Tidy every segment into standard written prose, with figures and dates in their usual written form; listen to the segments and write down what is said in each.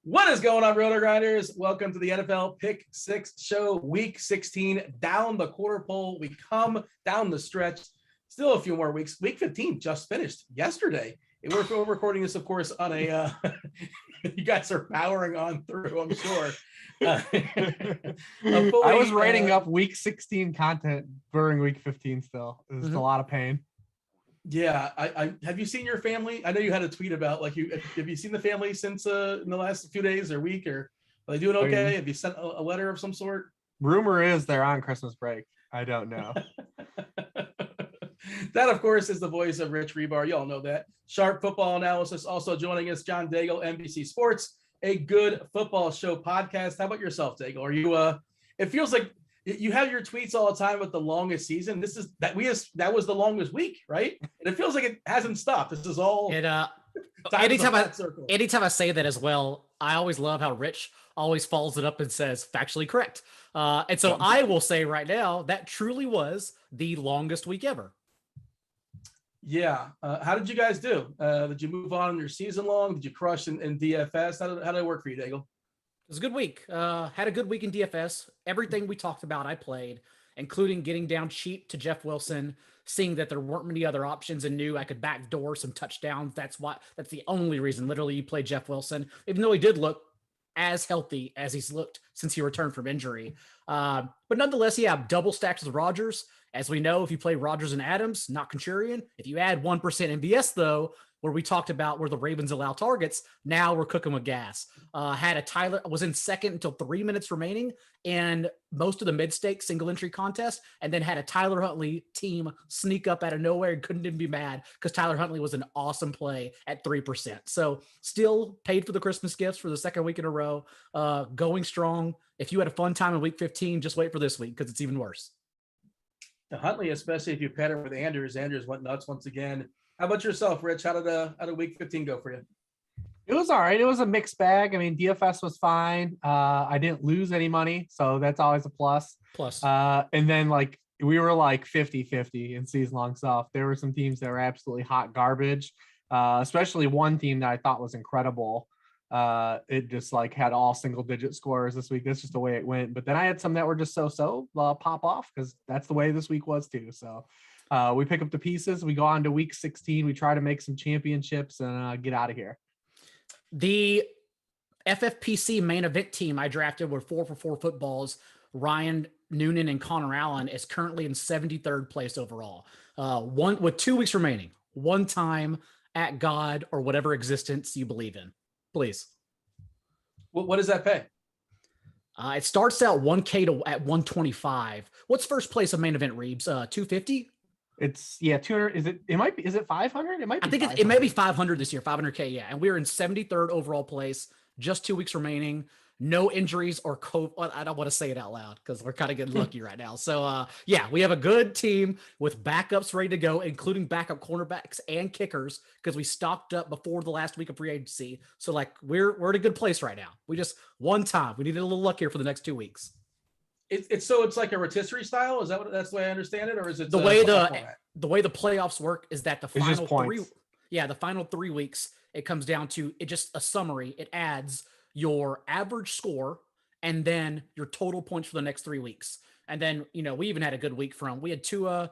What is going on, Rotogrinders? Welcome to the NFL Pick 6 show, week 16, down the quarter pole. We come down the stretch. Still a few more weeks. Week 15 just finished yesterday. We're recording this, of course, on a you guys are powering on through, I'm sure. I was writing up week 16 content during week 15 still. It was a lot of pain. Yeah, I have you seen your family? I know you had a tweet about have you seen the family since in the last few days or week, or are they doing okay? Have you sent a letter of some sort? Rumor is they're on Christmas break. I don't know. That, of course, is the voice of Rich Hribar. You all know that. Sharp football analysis. Also joining us, John Daigle, NBC Sports, a good football show podcast. How about yourself, Daigle? Are you it feels like you have your tweets all the time with the longest season. That was the longest week, right? And it feels like it hasn't stopped. This is all anytime I say that as well, I always love how Rich always follows it up and says factually correct. And so I will say right now that truly was the longest week ever. Yeah. How did you guys do? Did you move on in your season long? Did you crush in DFS? How did it work for you, Daigle? It was a good week. Had a good week in DFS. Everything we talked about, I played, including getting down cheap to Jeff Wilson, seeing that there weren't many other options and knew I could backdoor some touchdowns. That's the only reason literally you play Jeff Wilson, even though he did look as healthy as he's looked since he returned from injury. But nonetheless, yeah, double stacks with Rodgers. As we know, if you play Rodgers and Adams, not Contrarian. If you add 1% MVS, though, where we talked about where the Ravens allow targets, now we're cooking with gas. Was in second until 3 minutes remaining and most of the mid-stake single entry contest, and then had a Tyler Huntley team sneak up out of nowhere and couldn't even be mad because Tyler Huntley was an awesome play at 3%. So still paid for the Christmas gifts for the second week in a row, going strong. If you had a fun time in week 15, just wait for this week because it's even worse. Huntley, especially if you pair him with Andrews went nuts once again. How about yourself, Rich? How did week 15 go for you? It was all right. It was a mixed bag. I mean, DFS was fine. I didn't lose any money, so that's always a plus. And then we were 50-50 in season-long stuff. There were some teams that were absolutely hot garbage, especially one team that I thought was incredible. It just had all single-digit scores this week. That's just the way it went. But then I had some that were just so-so pop off because that's the way this week was too. So we pick up the pieces. We go on to week 16. We try to make some championships and get out of here. The FFPC main event team I drafted were 4-for-4 footballs. Ryan Noonan and Connor Allen is currently in 73rd place overall. With 2 weeks remaining. One time at God or whatever existence you believe in. Please. What does that pay? It starts out 1K at 125. What's first place of main event, Reeves? 250? It's 200. Is it 500? It might be. I think it may be 500 this year, 500K. Yeah. And we're in 73rd overall place, just 2 weeks remaining. No injuries or COVID. I don't want to say it out loud because we're kind of getting lucky right now. So we have a good team with backups ready to go, including backup cornerbacks and kickers because we stocked up before the last week of free agency. So we're in a good place right now. We just one time. We needed a little luck here for the next 2 weeks. It's like a rotisserie style. Is that's the way I understand it, or is it the way the playoffs work? Is that the final 3 weeks? It comes down to it. Just a summary. It adds your average score and then your total points for the next 3 weeks. And then we even had a good week we had Tua,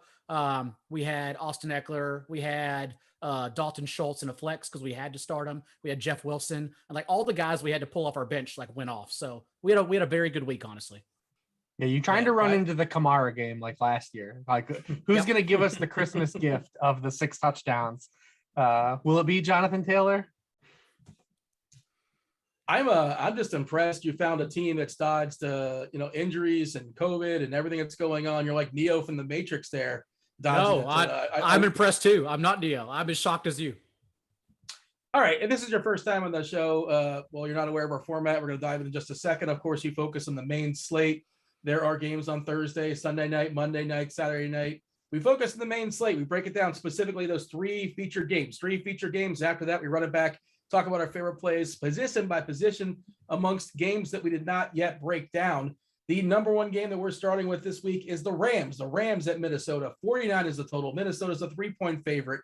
we had Austin Eckler, we had Dalton Schultz in a flex because we had to start him. We had Jeff Wilson, and all the guys we had to pull off our bench went off. So we had a very good week, honestly. Yeah, you're trying to run into the Kamara game like last year. Who's going to give us the Christmas gift of the 6 touchdowns? Will it be Jonathan Taylor? I'm just impressed. You found a team that's dodged, injuries and COVID and everything that's going on. You're like Neo from the Matrix there. No, I'm impressed too. I'm not Neo. I'm as shocked as you. All right. And this is your first time on the show. Well, you're not aware of our format. We're going to dive into just a second. Of course, you focus on the main slate. There are games on Thursday, Sunday night, Monday night, Saturday night. We focus on the main slate. We break it down specifically those three featured games. After that, we run it back, talk about our favorite plays, position by position amongst games that we did not yet break down. The number one game that we're starting with this week is the Rams. The Rams at Minnesota. 49 is the total. Minnesota's a 3-point favorite.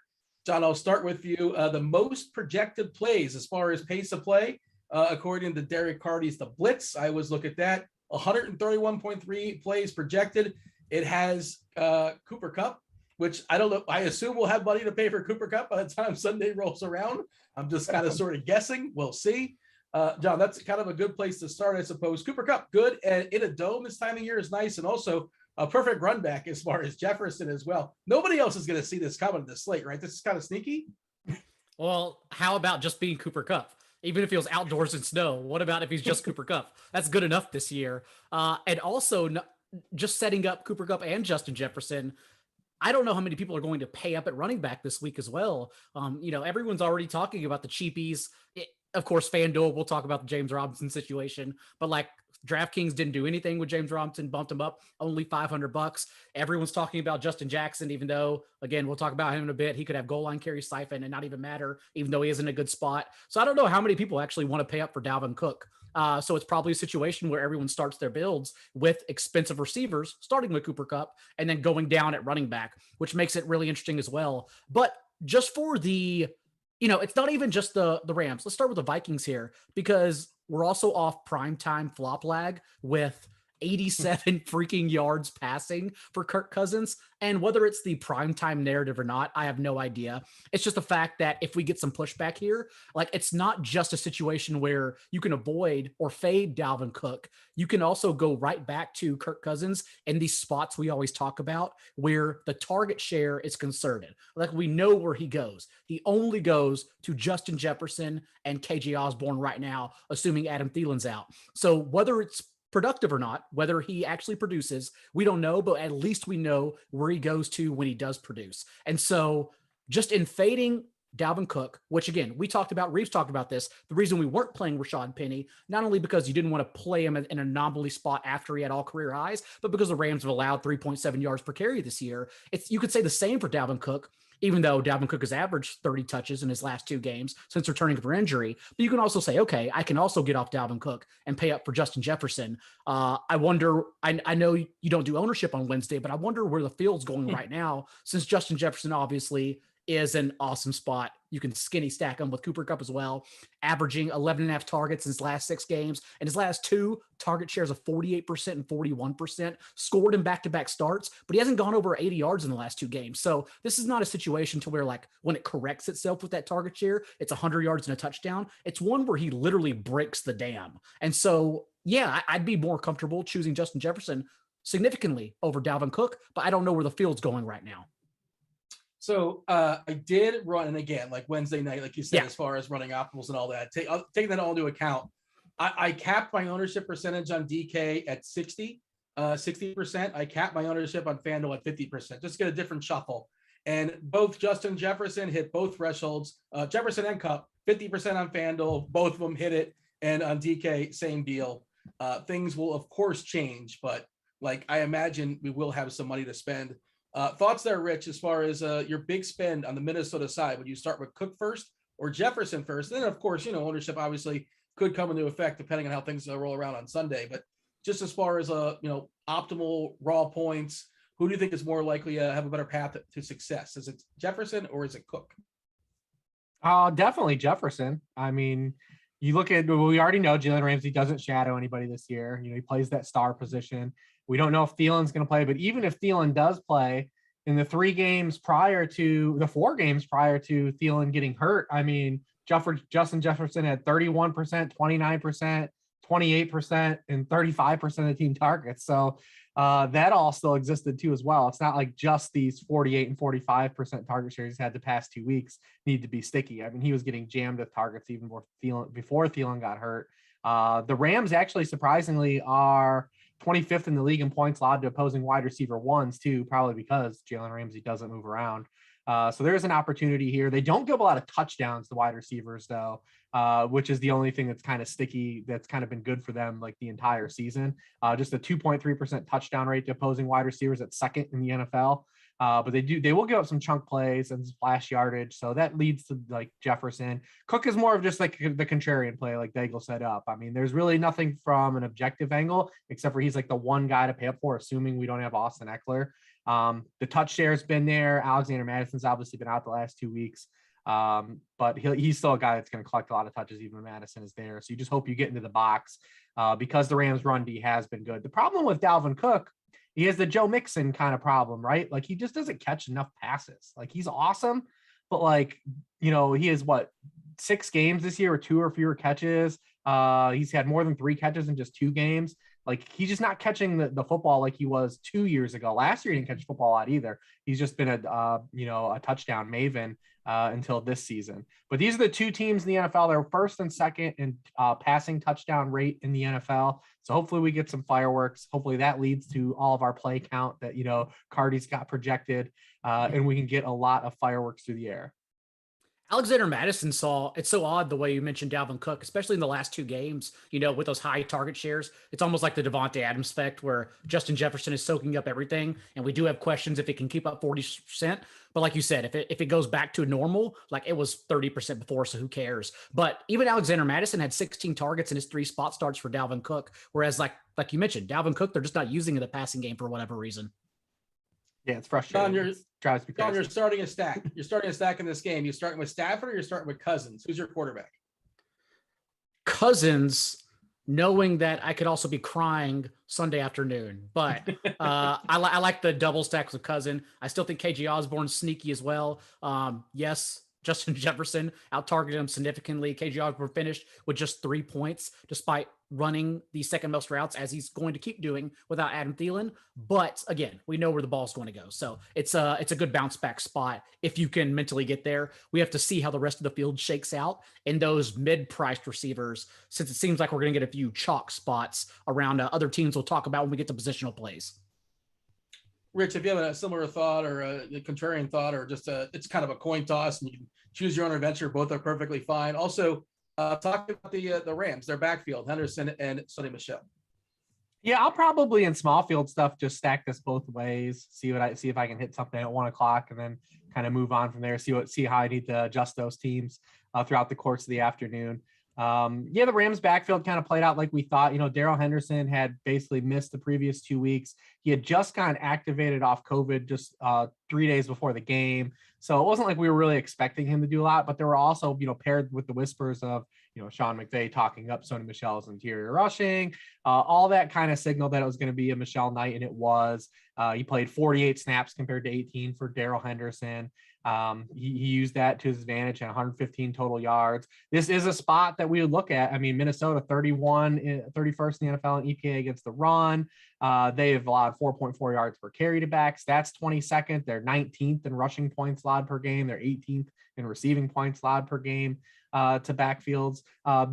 John, I'll start with you. The most projected plays as far as pace of play, according to Derek Carty's The Blitz. I always look at that. 131.3 plays projected. It has Cooper Kupp, which I don't know. I assume we'll have money to pay for Cooper Kupp by the time Sunday rolls around. I'm just kind of sort of guessing. We'll see. John, that's kind of a good place to start, I suppose. Cooper Kupp, good. And in a dome this time of year is nice. And also a perfect run back as far as Jefferson as well. Nobody else is going to see this coming to the slate, right? This is kind of sneaky. Well, how about just being Cooper Kupp? Even if he was outdoors in snow, what about if he's just Cooper Kupp? That's good enough this year. And also just setting up Cooper Kupp and Justin Jefferson. I don't know how many people are going to pay up at running back this week as well. Everyone's already talking about the cheapies. Of course, FanDuel, we'll talk about the James Robinson situation, but like DraftKings didn't do anything with James Robinson, bumped him up only $500. Everyone's talking about Justin Jackson, even though, again, we'll talk about him in a bit. He could have goal line carry siphon and not even matter, even though he is in a good spot. So I don't know how many people actually want to pay up for Dalvin Cook. So it's probably a situation where everyone starts their builds with expensive receivers, starting with Cooper Kupp and then going down at running back, which makes it really interesting as well. But just for it's not even just the Rams. Let's start with the Vikings here, because we're also off primetime flop lag with 87 freaking yards passing for Kirk Cousins. And whether it's the primetime narrative or not, I have no idea. It's just the fact that if we get some pushback here, like it's not just a situation where you can avoid or fade Dalvin Cook. You can also go right back to Kirk Cousins in these spots we always talk about where the target share is concerted. Like we know where he goes. He only goes to Justin Jefferson and KJ Osborne right now, assuming Adam Thielen's out. So whether it's productive or not, whether he actually produces, we don't know, but at least we know where he goes to when he does produce. And so just in fading Dalvin Cook, which again, Reeves talked about this, the reason we weren't playing Rashad Penny, not only because you didn't want to play him in an anomaly spot after he had all career highs, but because the Rams have allowed 3.7 yards per carry this year. You could say the same for Dalvin Cook, even though Dalvin Cook has averaged 30 touches in his last two games since returning from injury. But you can also say, okay, I can also get off Dalvin Cook and pay up for Justin Jefferson. I wonder, I know you don't do ownership on Wednesday, but I wonder where the field's going right now, since Justin Jefferson obviously is an awesome spot. You can skinny stack him with Cooper Kupp as well, averaging 11.5 targets in his last 6 games. And his last 2 target shares of 48% and 41%, scored in back-to-back starts, but he hasn't gone over 80 yards in the last 2 games. So this is not a situation to where like when it corrects itself with that target share, it's 100 yards and a touchdown. It's one where he literally breaks the dam. And so, yeah, I'd be more comfortable choosing Justin Jefferson significantly over Dalvin Cook, but I don't know where the field's going right now. So I did run, and again, like Wednesday night, like you said, as far as running optimals and all that, taking that all into account, I capped my ownership percentage on DK at 60%. I capped my ownership on FanDuel at 50%, just get a different shuffle. And both Justin Jefferson hit both thresholds, Jefferson and Kupp, 50% on FanDuel, both of them hit it. And on DK, same deal. Things will, of course, change, but like I imagine we will have some money to spend. Thoughts there, Rich, as far as your big spend on the Minnesota side? Would you start with Cook first or Jefferson first? And then, of course, ownership obviously could come into effect depending on how things roll around on Sunday. But just as far as, optimal raw points, who do you think is more likely to have a better path to success? Is it Jefferson or is it Cook? Definitely Jefferson. I mean, you look at, we already know Jalen Ramsey doesn't shadow anybody this year. He plays that star position. We don't know if Thielen's going to play, but even if Thielen does play in the 4 games prior to Thielen getting hurt, I mean, Justin Jefferson had 31%, 29%, 28%, and 35% of team targets. So that all still existed too as well. It's not like just these 48 and 45% target shares he's had the past 2 weeks need to be sticky. I mean, he was getting jammed with targets even before Thielen got hurt. The Rams actually surprisingly are 25th in the league in points allowed to opposing wide receiver ones too, probably because Jalen Ramsey doesn't move around. So there's an opportunity here. They don't give a lot of touchdowns to wide receivers though, which is the only thing that's kind of sticky. That's kind of been good for them like the entire season. Just a 2.3% touchdown rate to opposing wide receivers at second in the NFL. But they will give up some chunk plays and splash yardage. So that leads to like Jefferson. Cook is more of just like the contrarian play, like Daigle set up. I mean, there's really nothing from an objective angle, except for he's like the one guy to pay up for, assuming we don't have Austin Eckler. The touch share has been there. Alexander Madison's obviously been out the last 2 weeks. But he's still a guy that's going to collect a lot of touches, even when Madison is there. So you just hope you get into the box because the Rams run D has been good. The problem with Dalvin Cook, he has the Joe Mixon kind of problem, right? Like he just doesn't catch enough passes. Like he's awesome, but like, he has 6 games this year with 2 or fewer catches. He's had more than 3 catches in just 2 games. Like he's just not catching the football like he was 2 years ago. Last year he didn't catch football a lot either. He's just been a touchdown maven until this season. But these are the 2 teams in the NFL. They're first and second in passing touchdown rate in the NFL. So hopefully we get some fireworks. Hopefully that leads to all of our play count that Cardi's got projected, and we can get a lot of fireworks through the air. Alexander Madison it's so odd the way you mentioned Dalvin Cook, especially in the last 2 games, with those high target shares. It's almost like the Devontae Adams effect where Justin Jefferson is soaking up everything. And we do have questions if it can keep up 40%. But like you said, if it goes back to normal, like it was 30% before, so who cares? But even Alexander Madison had 16 targets in his 3 spot starts for Dalvin Cook. Whereas like you mentioned, Dalvin Cook, they're just not using in the passing game for whatever reason. Yeah, it's frustrating. John, you're starting a stack. You're starting a stack in this game. You're starting with Stafford or you're starting with Cousins? Who's your quarterback? Cousins, knowing that I could also be crying Sunday afternoon. But I like the double stacks with Cousin. I still think KJ Osborne's sneaky as well. Yes, Justin Jefferson out-targeted him significantly. KJ Osborne finished with just 3 points, despite running the second most routes, as he's going to keep doing without Adam Thielen. But again, we know where the ball's going to go. So it's a good bounce back spot if you can mentally get there. We have to see how the rest of the field shakes out in those mid-priced receivers, since it seems like we're going to get a few chalk spots around other teams we'll talk about when we get to positional plays. Rich, if you have a similar thought or a contrarian thought, or just it's kind of a coin toss and you can choose your own adventure, both are perfectly fine. Also, talk about the Rams, their backfield, Henderson and Sonny Michel. Yeah, I'll probably in small field stuff just stack this both ways, see if I can hit something at 1 o'clock and then kind of move on from there, see how I need to adjust those teams throughout the course of the afternoon. The Rams backfield kind of played out like we thought. Darrell Henderson had basically missed the previous 2 weeks. He had just gotten activated off COVID just 3 days before the game. So it wasn't like we were really expecting him to do a lot, but there were also, paired with the whispers of, Sean McVay talking up Sonny Michel's interior rushing, all that kind of signaled that it was going to be a Michel night, and it was. He played 48 snaps compared to 18 for Darrell Henderson. He used that to his advantage at 115 total yards. This is a spot that we would look at. I mean, Minnesota 31, 31st in the NFL in EPA against the run. They have allowed 4.4 yards per carry to backs. That's 22nd. They're 19th in rushing points allowed per game. They're 18th in receiving points allowed per game to backfields.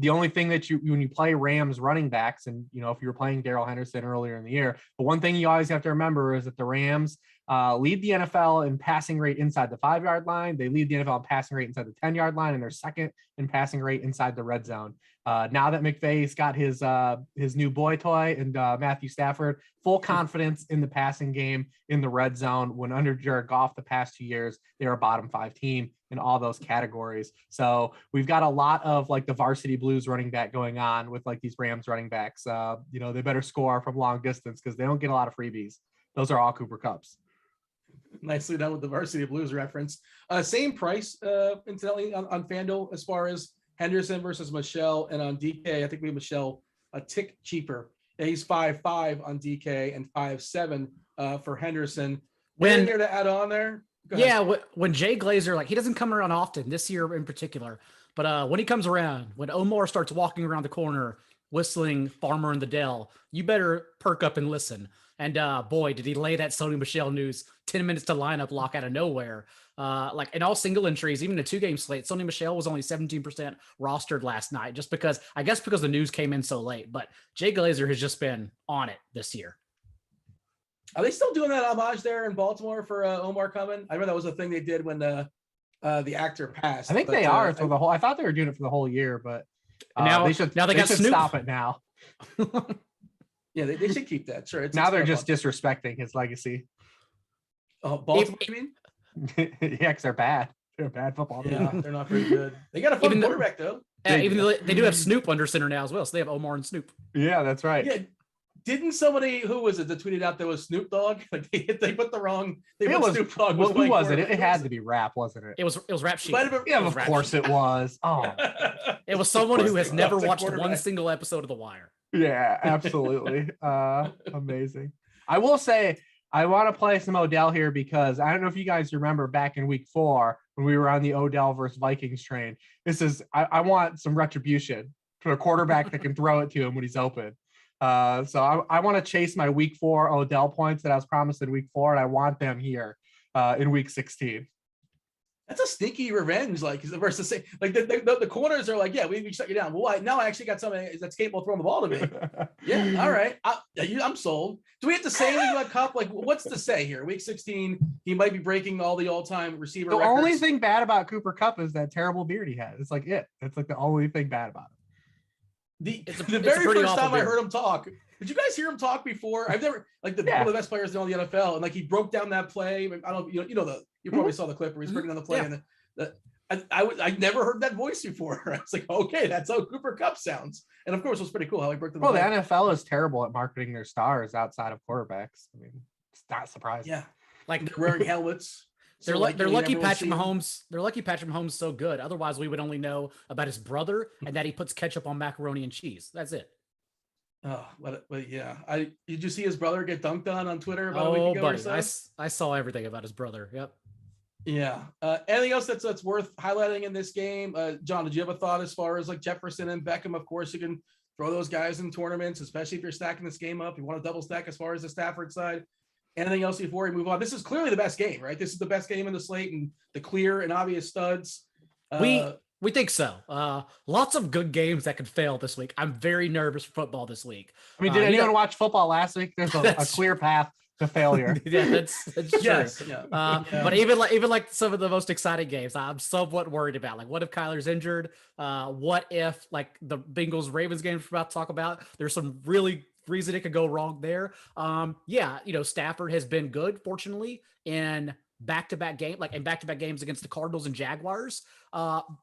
The only thing that when you play Rams running backs, and if you were playing Darrell Henderson earlier in the year, but one thing you always have to remember is that the Rams lead the NFL in passing rate inside the 5-yard line. They lead the NFL in passing rate inside the 10-yard line, and they're second in passing rate inside the red zone. Now that McVay's got his new boy toy and Matthew Stafford, full confidence in the passing game in the red zone. When under Jared Goff the past 2 years, they're a bottom 5 team in all those categories. So we've got a lot of like the varsity blues running back going on with like these Rams running backs. They better score from long distance because they don't get a lot of freebies. Those are all Cooper Kupps. Nicely done with the varsity blues reference. Same price, incidentally, on FanDuel as far as Henderson versus Michel, and on DK, I think we have Michel a tick cheaper. Yeah, he's 5.5 on DK and 5.7 for Henderson. When here to add on there? Yeah, when Jay Glazer, he doesn't come around often this year in particular, but when he comes around, when Omar starts walking around the corner whistling "Farmer in the Dell," you better perk up and listen, And boy, did he lay that Sony Michel news 10 minutes to lineup lock out of nowhere. Like in all single entries, even a 2-game slate, Sony Michel was only 17% rostered last night, just because the news came in so late. But Jay Glazer has just been on it this year. Are they still doing that homage there in Baltimore for Omar coming? I remember that was a thing they did when the actor passed. I think they are for the whole. I thought they were doing it for the whole year, but now they should Snoop. Stop it now. Yeah, they should keep that. Sure. Now they're just disrespecting his legacy. Oh, Baltimore, you mean? Yeah, because they're bad. They're a bad football team. Yeah, they're not very good. They got a fun quarterback though. Even though they do have Snoop under center now as well, so they have Omar and Snoop. Yeah, that's right. Yeah. Didn't somebody, who was it that tweeted out there was Snoop Dogg? Like they put the wrong. Snoop Dogg. Well, who was it? It had to be Rap, wasn't it? It was Rap Sheet. Yeah, of course it was. Oh, it was someone who has never watched one single episode of The Wire. Yeah, absolutely. Amazing. I will say I want to play some Odell here because I don't know if you guys remember back in week 4 when we were on the Odell versus Vikings train. I want some retribution for a quarterback that can throw it to him when he's open. So I want to chase my week 4 Odell points that I was promised in week 4, and I want them here in week 16. That's a sneaky revenge, like versus say, like the corners are like, yeah, we shut you down. Well, now I actually got somebody that's capable of throwing the ball to me. Yeah, all right, I'm sold. Do we have to say anything about Kupp? Like, what's to say here? Week 16, he might be breaking all the all-time receiver records. The only thing bad about Cooper Kupp is that terrible beard he has. It's like it. It's like the only thing bad about him. The very first time I heard him talk, did you guys hear him talk before? I've never one of the best players in all the NFL, and like he broke down that play. I don't, you probably saw the clip where he's breaking down the play, and I never heard that voice before. I was like, okay, that's how Cooper Kupp sounds, and of course it was pretty cool how he broke down the play. The NFL is terrible at marketing their stars outside of quarterbacks. I mean, it's not surprising. Yeah, like they're wearing helmets. They're lucky Patrick Mahomes. They're lucky Patrick Mahomes is so good. Otherwise, we would only know about his brother and that he puts ketchup on macaroni and cheese. That's it. Oh, but yeah. Did you see his brother get dunked on Twitter about a week ago? Buddy, or so? I saw everything about his brother. Yep. Yeah. Anything else that's worth highlighting in this game? John, did you have a thought as far as like Jefferson and Beckham? Of course, you can throw those guys in tournaments, especially if you're stacking this game up. You want to double stack as far as the Stafford side. Anything else before we move on? This is clearly the best game, right? This is the best game in the slate and the clear and obvious studs. We think so. Lots of good games that could fail this week. I'm very nervous for football this week. I mean, did anyone watch football last week? There's a clear path to failure. Yeah, that's true. Yes, yeah. But even like some of the most exciting games, I'm somewhat worried about. Like, what if Kyler's injured? What if like the Bengals Ravens game we're about to talk about? There's some really reason it could go wrong there. Stafford has been good, fortunately, in back-to-back games against the Cardinals and Jaguars.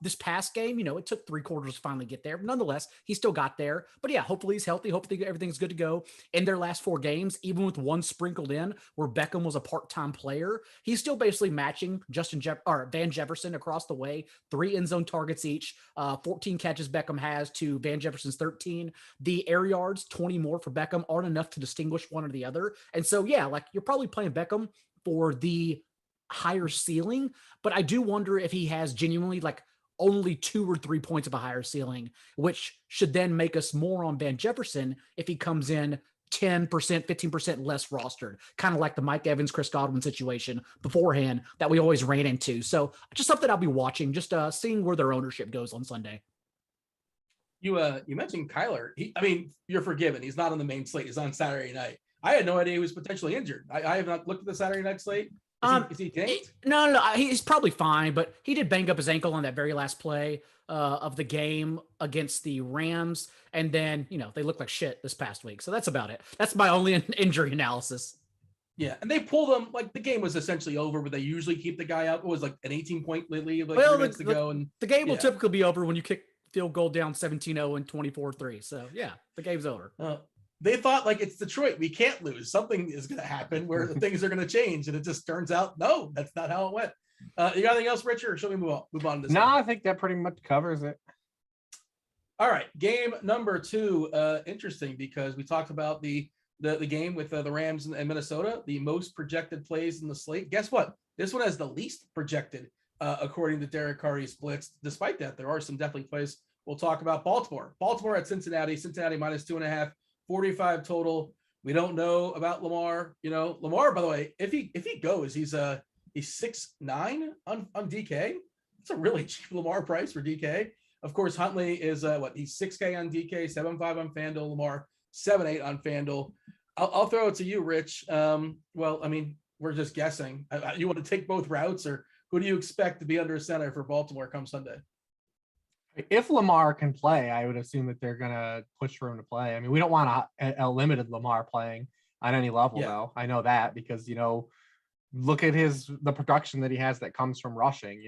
This past game, it took 3 quarters to finally get there. But nonetheless, he still got there. But yeah, hopefully he's healthy. Hopefully everything's good to go. In their last 4 games, even with one sprinkled in where Beckham was a part-time player, he's still basically matching Van Jefferson across the way. 3 end zone targets each. 14 catches Beckham has to Van Jefferson's 13. The air yards, 20 more for Beckham, aren't enough to distinguish one or the other. And so, yeah, like you're probably playing Beckham for the higher ceiling, but I do wonder if he has genuinely like only 2 or 3 points of a higher ceiling, which should then make us more on Van Jefferson if he comes in 10%, 15% less rostered, kind of like the Mike Evans, Chris Godwin situation beforehand that we always ran into. So just something I'll be watching, just seeing where their ownership goes on Sunday. You mentioned Kyler. You're forgiven. He's not on the main slate. He's on Saturday night. I had no idea he was potentially injured. I have not looked at the Saturday night slate. Is he dinged? No, he's probably fine, but he did bang up his ankle on that very last play of the game against the Rams. And then, they looked like shit this past week. So that's about it. That's my only injury analysis. Yeah, and they pulled him, like the game was essentially over, but they usually keep the guy out. It was like an 18-point lead, like 3 minutes to go. And the game will typically be over when you kick field goal down 17-0 and 24-3. So yeah, the game's over. They thought like it's Detroit. We can't lose. Something is going to happen where things are going to change. And it just turns out, no, that's not how it went. You got anything else, Richard? Or shall we move on to this? No, I think that pretty much covers it. All right. Game number 2. Interesting because we talked about the game with the Rams and Minnesota, the most projected plays in the slate. Guess what? This one has the least projected according to Derek Carty's splits. Despite that, there are some definitely plays we'll talk about. Baltimore at Cincinnati. Cincinnati minus 2.5. 45 total. We don't know about Lamar. Lamar, by the way, if he goes, he's 6'9" on DK. It's a really cheap Lamar price for DK. Of course, Huntley is he's 6K on DK, 7.5 on FanDuel. Lamar 7.8 on FanDuel. I'll throw it to you, Rich. We're just guessing. You want to take both routes, or who do you expect to be under center for Baltimore come Sunday? If Lamar can play, I would assume that they're going to push for him to play. I mean, we don't want a limited Lamar playing on any level, though. I know that because, look at the production that he has that comes from rushing.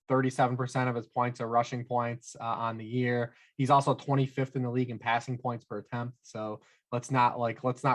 37% of his points are rushing points on the year. He's also 25th in the league in passing points per attempt. So let's not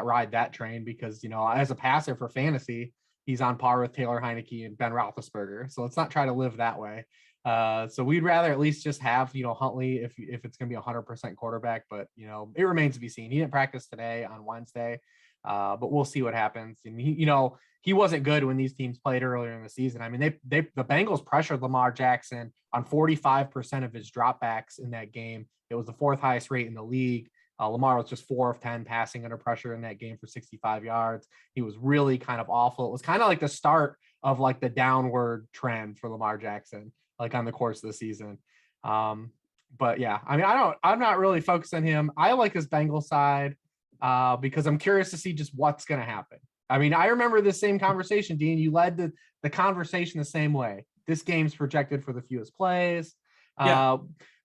ride that train because, as a passer for fantasy, he's on par with Taylor Heineke and Ben Roethlisberger. So let's not try to live that way. So we'd rather at least just have, Huntley if it's going to be 100% quarterback, but, it remains to be seen. He didn't practice today on Wednesday, but we'll see what happens. And he wasn't good when these teams played earlier in the season. I mean, the Bengals pressured Lamar Jackson on 45% of his dropbacks in that game. It was the fourth highest rate in the league. Lamar was just 4 of 10 passing under pressure in that game for 65 yards. He was really kind of awful. It was kind of like the start of like the downward trend for Lamar Jackson, like on the course of the season. But yeah, I mean, I'm not really focused on him. I like this Bengals side because I'm curious to see just what's going to happen. I mean, I remember this same conversation, Dean. You led the conversation the same way. This game's projected for the fewest plays. Yeah.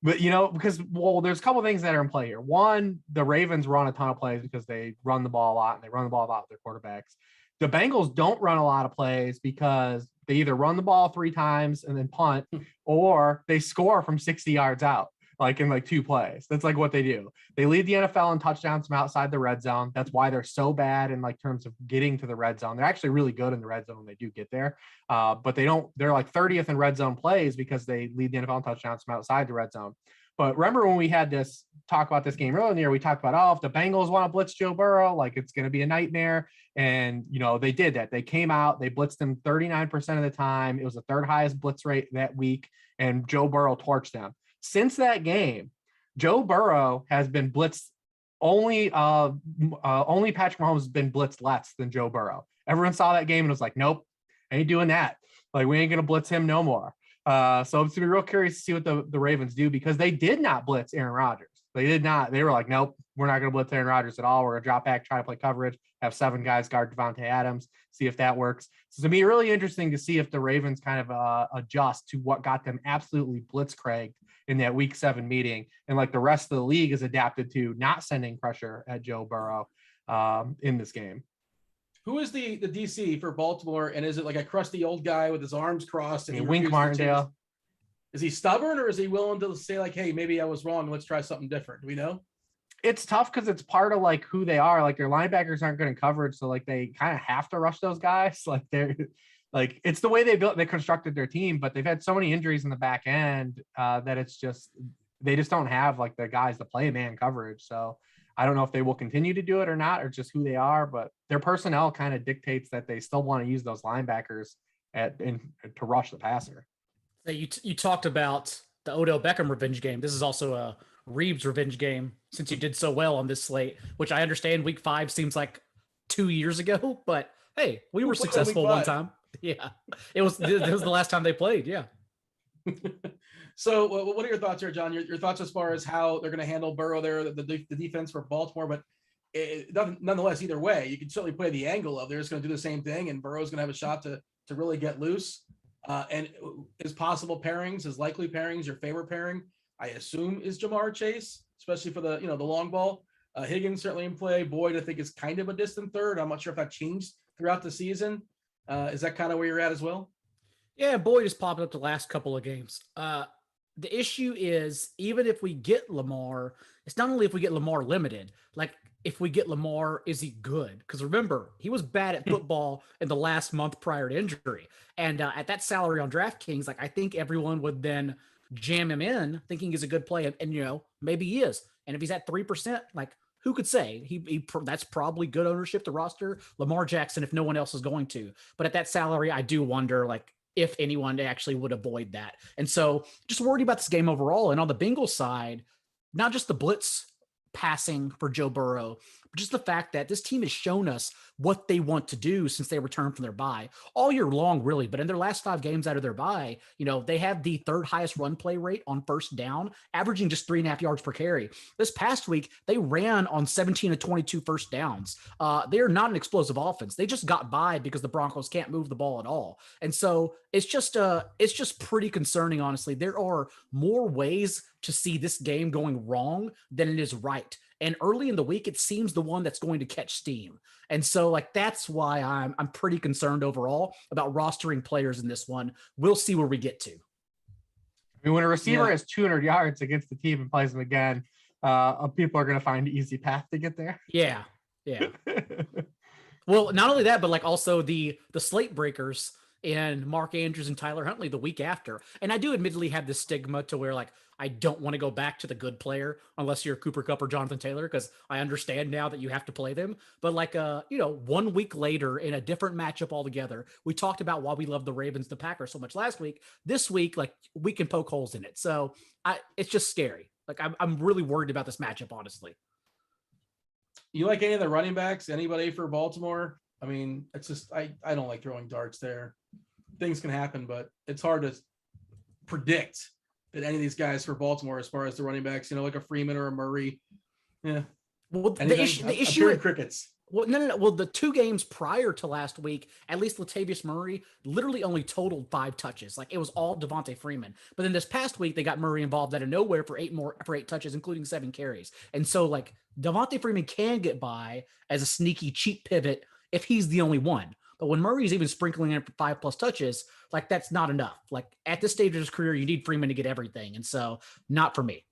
But, because, there's a couple of things that are in play here. One, the Ravens run a ton of plays because they run the ball a lot and they run the ball a lot with their quarterbacks. The Bengals don't run a lot of plays because they either run the ball 3 times and then punt, or they score from 60 yards out, like in 2 plays. That's like what they do. They lead the NFL in touchdowns from outside the red zone. That's why they're so bad in terms of getting to the red zone. They're actually really good in the red zone when they do get there. But they're like 30th in red zone plays because they lead the NFL in touchdowns from outside the red zone. But remember when we had this talk about this game earlier in the year, we talked about, if the Bengals want to blitz Joe Burrow, it's going to be a nightmare. And, they did that. They came out, they blitzed him 39% of the time. It was the 3rd highest blitz rate that week, and Joe Burrow torched them. Since that game, Joe Burrow has been blitzed only Patrick Mahomes has been blitzed less than Joe Burrow. Everyone saw that game and was like, nope, ain't doing that. We ain't going to blitz him no more. So it's going to be real curious to see what the Ravens do because they did not blitz Aaron Rodgers. They did not. They were like, nope, we're not going to blitz Aaron Rodgers at all. We're going to drop back, try to play coverage, have 7 guys guard Devontae Adams, see if that works. So it's going to be really interesting to see if the Ravens kind of adjust to what got them absolutely blitzcragged in that week 7 meeting. And the rest of the league is adapted to not sending pressure at Joe Burrow in this game. Who is the DC for Baltimore? And is it like a crusty old guy with his arms crossed? And Wink Martindale. Is he stubborn or is he willing to say hey, maybe I was wrong. Let's try something different. Do we know? It's tough because it's part of who they are. Their linebackers aren't good in coverage. So they kind of have to rush those guys. They're it's the way they constructed their team, but they've had so many injuries in the back end that it's just, they just don't have the guys to play man coverage. So I don't know if they will continue to do it or not, or just who they are, but their personnel kind of dictates that they still want to use those linebackers to rush the passer. So you talked about the Odell Beckham revenge game. This is also a Reeves revenge game since you did so well on this slate, which I understand week 5 seems like 2 years ago, but hey, we were successful one time. Yeah, it was the last time they played. Yeah. So what are your thoughts here, John? Your thoughts as far as how they're going to handle Burrow there, the defense for Baltimore, but nonetheless, either way, you can certainly play the angle of they're just going to do the same thing, and Burrow's going to have a shot to really get loose. And his possible pairings, his likely pairings, your favorite pairing, I assume, is Jamar Chase, especially for the long ball. Higgins certainly in play. Boyd, I think, is kind of a distant third. I'm not sure if that changed throughout the season. Is that kind of where you're at as well? Yeah, Boyd has popped up the last couple of games. The issue is, even if we get Lamar, it's not only if we get Lamar limited, if we get Lamar, is he good? Because remember, he was bad at football in the last month prior to injury. And at that salary on DraftKings, I think everyone would then jam him in thinking he's a good play. And maybe he is. And if he's at 3%, who could say that's probably good ownership to roster Lamar Jackson if no one else is going to. But at that salary, I do wonder if anyone actually would avoid that. And so just worried about this game overall. And on the Bengals side, not just the blitz passing for Joe Burrow, but just the fact that this team has shown us what they want to do since they returned from their bye all year long, really. But in their last 5 games out of their bye, they have the 3rd highest run play rate on first down, averaging just 3.5 yards per carry. This past week, they ran on 17 of 22 first downs. They're not an explosive offense. They just got by because the Broncos can't move the ball at all. And so it's just pretty concerning, honestly. There are more ways to see this game going wrong than it is right. And early in the week, it seems the one that's going to catch steam. And so that's why I'm pretty concerned overall about rostering players in this one. We'll see where we get to. I mean, when a receiver has 200 yards against the team and plays them again, people are going to find an easy path to get there. Yeah. Well, not only that, but also the slate breakers and Mark Andrews and Tyler Huntley the week after. And I do admittedly have this stigma to where I don't want to go back to the good player unless you're Cooper Kupp or Jonathan Taylor, because I understand now that you have to play them. But 1 week later in a different matchup altogether, we talked about why we love the Ravens, the Packers so much last week. This week, we can poke holes in it. So it's just scary. I'm really worried about this matchup, honestly. You like any of the running backs? Anybody for Baltimore? I mean, it's just I don't like throwing darts there. Things can happen, but it's hard to predict that any of these guys for Baltimore, as far as the running backs, like a Freeman or a Murray. Yeah. Well, the issue crickets. Well, no. Well, the 2 games prior to last week, at least Latavius Murray literally only totaled 5 touches. It was all Devontae Freeman. But then this past week, they got Murray involved out of nowhere for 8 touches, including 7 carries. And so Devontae Freeman can get by as a sneaky cheap pivot if he's the only one. But when Murray's even sprinkling in for 5+ touches, that's not enough. At this stage of his career, you need Freeman to get everything. And so not for me.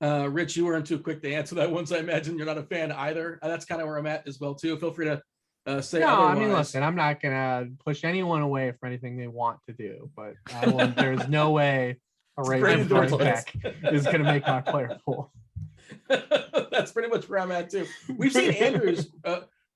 Rich, you weren't too quick to answer that one, so I imagine you're not a fan either. That's kind of where I'm at as well, too. Feel free to say otherwise. I mean, listen, I'm not going to push anyone away for anything they want to do, but there's no way a Ravens running back is going to make my player pool. That's pretty much where I'm at, too. We've seen Andrews.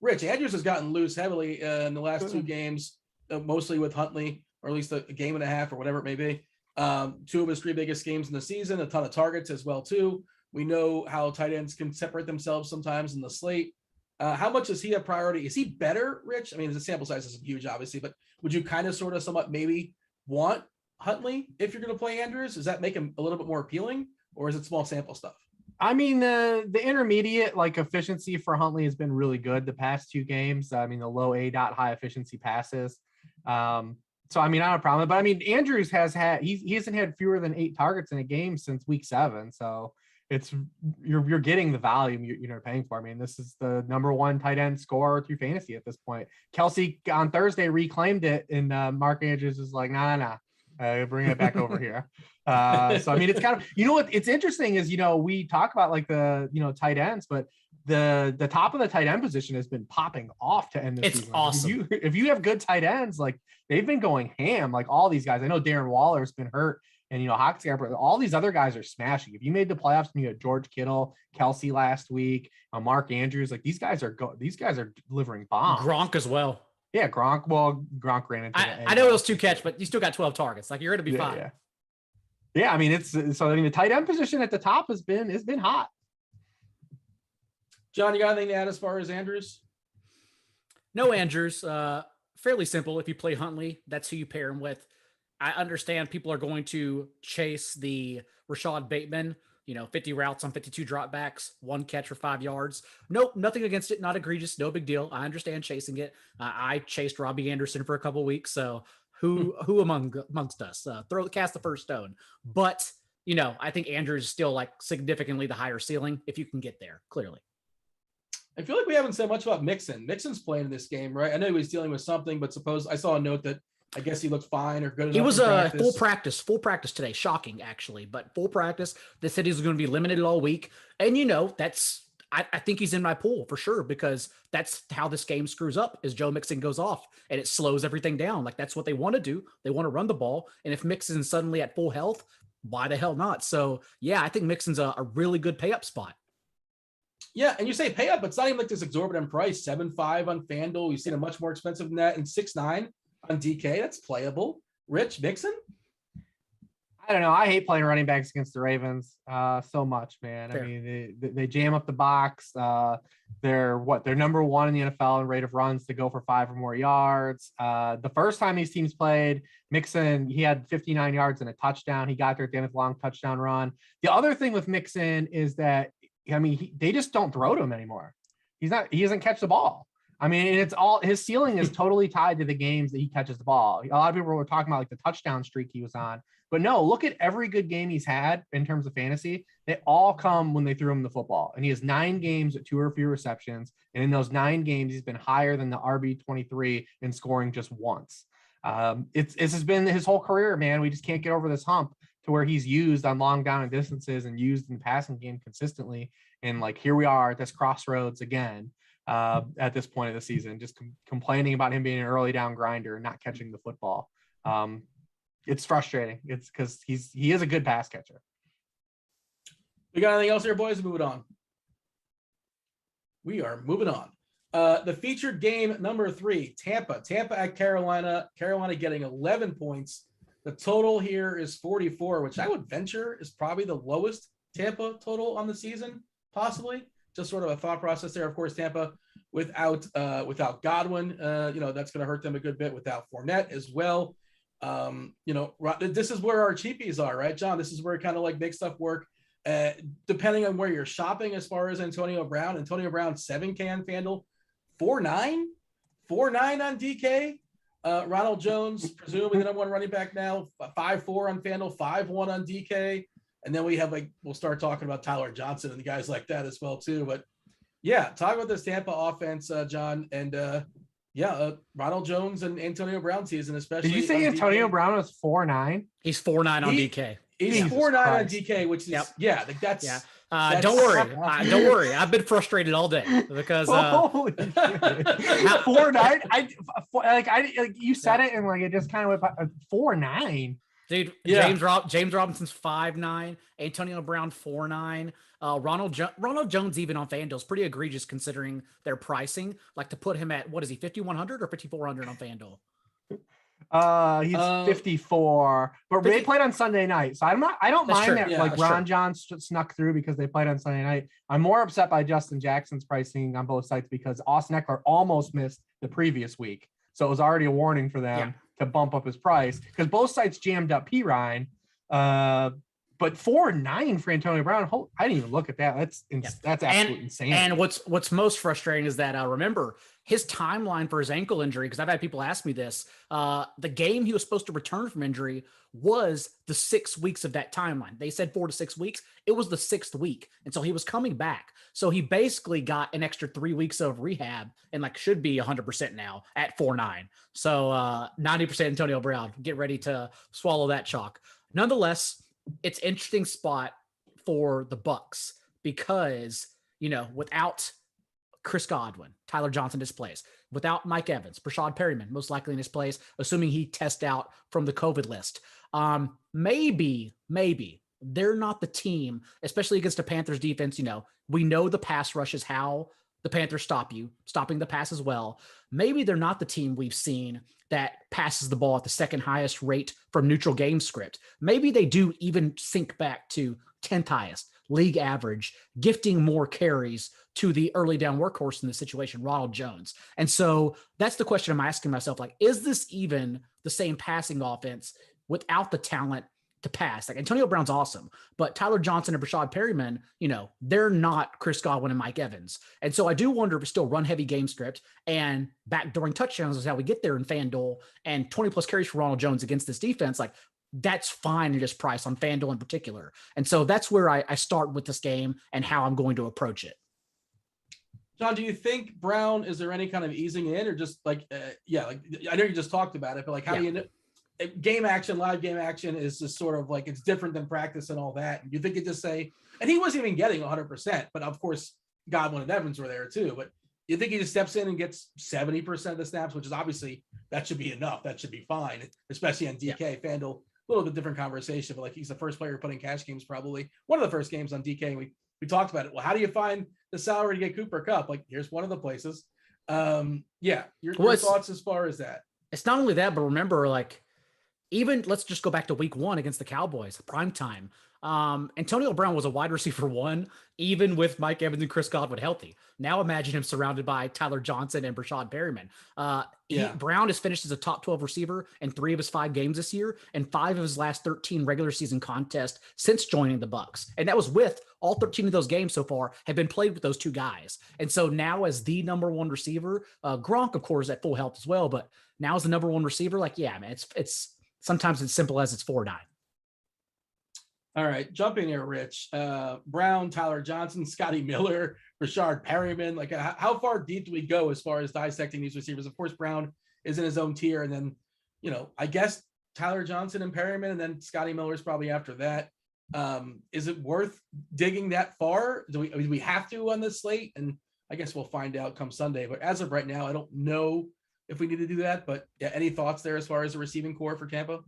Rich, Andrews has gotten loose heavily in the last 2 games, mostly with Huntley, or at least a game and a half or whatever it may be. 2 of his 3 biggest games in the season, a ton of targets as well, too. We know how tight ends can separate themselves sometimes in the slate. How much is he a priority? Is he better, Rich? I mean, the sample size isn't huge, obviously, but would you kind of sort of somewhat maybe want Huntley if you're going to play Andrews? Does that make him a little bit more appealing, or is it small sample stuff? I mean, the intermediate efficiency for Huntley has been really good the past 2 games. I mean, the low A-dot high efficiency passes. So, I mean, I don't have a problem. But I mean, Andrews he hasn't had fewer than 8 targets in a game since week 7. So you're getting the volume you're paying for. I mean, this is the number 1 tight end scorer through fantasy at this point. Kelsey on Thursday reclaimed it, and Mark Andrews was like, nah. Bring it back over here. So, I mean, it's kind of, what it's interesting is, we talk about the, tight ends, but the top of the tight end position has been popping off to end this season. It's awesome. If you have good tight ends, they've been going ham, all these guys. I know Darren Waller's been hurt and, Hoxcamp, all these other guys are smashing. If you made the playoffs and you had George Kittle, Kelsey last week, Mark Andrews, these guys are delivering bombs. Gronk as well. Yeah, Gronk. Well, Gronk ran into I know it was 2 catch, but you still got 12 targets. You're going to be fine. Yeah. I mean, the tight end position at the top has been hot. John, you got anything to add as far as Andrews? No, Andrews. Fairly simple. If you play Huntley, that's who you pair him with. I understand people are going to chase the Rashad Bateman, 50 routes on 52 dropbacks, 1 catch for 5 yards. Nope, nothing against it. Not egregious. No big deal. I understand chasing it. I chased Robbie Anderson for a couple of weeks. So who amongst us cast the first stone? But, I think Andrews is still significantly the higher ceiling if you can get there, clearly. I feel like we haven't said much about Mixon. Mixon's playing in this game, right? I know he was dealing with something, but I saw a note that I guess he looked fine or good enough. He was full practice today. Shocking, actually, but full practice. They said he's going to be limited all week. And, I think he's in my pool for sure, because that's how this game screws up is Joe Mixon goes off and it slows everything down. That's what they want to do. They want to run the ball. And if Mixon's suddenly at full health, why the hell not? So, yeah, I think Mixon's a really good pay up spot. Yeah, and you say pay up, but it's not even this exorbitant price. 7.5 on FanDuel. We've seen a much more expensive than that, and 6.9 on DK. That's playable. Rich, Mixon? I don't know. I hate playing running backs against the Ravens so much, man. Fair. I mean, they jam up the box. They're number one in the NFL in rate of runs to go for 5 or more yards. The first time these teams played, Mixon, he had 59 yards and a touchdown. He got there at the end of the long touchdown run. The other thing with Mixon is that, I mean, they just don't throw to him anymore. He doesn't catch the ball. I mean, it's all, his ceiling is totally tied to the games that he catches the ball. A lot of people were talking about like the touchdown streak he was on. But no, look at every good game he's had in terms of fantasy. They all come when they threw him the football. And he has 9 games at 2 or fewer receptions. And in those 9 games, he's been higher than the RB23 in scoring just once. It's has been his whole career, man. We just can't get over this hump to where he's used on long down and distances and used in the passing game consistently. And like, here we are at this crossroads again at this point of the season, just complaining about him being an early down grinder and not catching the football. It's frustrating. It's because he is a good pass catcher. We got anything else here, boys? Moving on. We are moving on. The featured game number 3, Tampa at Carolina. Carolina getting 11 points. The total here is 44, which I would venture is probably the lowest Tampa total on the season, possibly. Just sort of a thought process there. Of course, Tampa without Godwin, that's going to hurt them a good bit. Without Fournette as well. This is where our cheapies are, right, John? This is where it kind of like makes stuff work. Depending on where you're shopping, as far as Antonio Brown, 7K on FanDuel, 4.9 on DK. Ronald Jones, presumably the number 1 running back now, 5.4 on FanDuel, 5.1 on DK. And then we have we'll start talking about Tyler Johnson and the guys like that as well too. But yeah, talk about this Tampa offense, John, and Ronald Jones and Antonio Brown season, especially. Did you say Antonio Brown was 4.9? He's 4.9 on DK. He's 4.9 on DK, which is that's. Don't worry. Don't worry. I've been frustrated all day because 4.9. You said it and like it just kind of went 4.9. Dude, yeah. James Robinson's 5.9, Antonio Brown 4.9, Ronald Jones even on FanDuel is pretty egregious considering their pricing. Like to put him at what is he, 5,100 or 5,400 on FanDuel? He's 54, but they played on Sunday night, so I don't mind true. That. Yeah, Ron John snuck through because they played on Sunday night. I'm more upset by Justin Jackson's pricing on both sites because Austin Eckler almost missed the previous week, so it was already a warning for them to bump up his price because both sites jammed up P. Ryan. But 4.9 for Antonio Brown. I didn't even look at that. That's absolutely insane. And what's most frustrating is that remember his timeline for his ankle injury, because I've had people ask me this. The game he was supposed to return from injury was the 6 weeks of that timeline. They said 4 to 6 weeks. It was the 6th week, and so he was coming back. So he basically got an extra 3 weeks of rehab and should be 100% now at 4.9. So 90% Antonio Brown. Get ready to swallow that chalk. Nonetheless, it's interesting spot for the Bucs because, without Chris Godwin, Tyler Johnson displays, without Mike Evans, Brashad Perryman, most likely in his place, assuming he tests out from the COVID list. Maybe they're not the team, especially against a Panthers defense. We know the pass rush is how the Panthers stopping the pass as well. Maybe they're not the team we've seen that passes the ball at the second highest rate from neutral game script. Maybe they do even sink back to 10th highest league average, gifting more carries to the early down workhorse in this situation, Ronald Jones. And so that's the question I'm asking myself. Is this even the same passing offense without the talent to pass? Antonio Brown's awesome, but Tyler Johnson and Brashad Perryman, they're not Chris Godwin and Mike Evans. And so I do wonder if it's still run heavy game script and backdooring touchdowns is how we get there in FanDuel, and 20 plus carries for Ronald Jones against this defense. That's fine at his price on FanDuel in particular. And so that's where I start with this game and how I'm going to approach it. John, do you think Brown, is there any kind of easing in or just I know you just talked about it, but how do you know? Game action, live game action is just sort of it's different than practice and all that. And you think it just say, and he wasn't even getting 100%, but of course Godwin and Evans were there too. But you think he just steps in and gets 70% of the snaps, which is obviously that should be enough. That should be fine, especially on DK. FanDuel, a little bit different conversation, but he's the first player putting cash games, probably one of the first games on DK. And we talked about it. Well, how do you find the salary to get Cooper Kupp? Here's one of the places. Your thoughts as far as that. It's not only that, but remember, even let's just go back to week 1 against the Cowboys, prime time. Antonio Brown was a wide receiver 1, even with Mike Evans and Chris Godwin healthy. Now imagine him surrounded by Tyler Johnson and Brashad Perryman. Brown has finished as a top 12 receiver in 3 of his 5 games this year and 5 of his last 13 regular season contests since joining the Bucs. And that was with all 13 of those games so far have been played with those 2 guys. And so now as the number 1 receiver, Gronk, of course, at full health as well, but now as the number 1 receiver, like, yeah, man, it's sometimes it's simple as it's 4-9. All right, jumping here, Rich. Brown, Tyler Johnson, Scotty Miller, Rashard Perryman. Like, how far deep do we go as far as dissecting these receivers? Of course, Brown is in his own tier, and then, I guess Tyler Johnson and Perryman, and then Scotty Miller is probably after that. Is it worth digging that far? Do we have to on this slate? And I guess we'll find out come Sunday. But as of right now, I don't know if we need to do that. But yeah, any thoughts there as far as the receiving core for Tampa?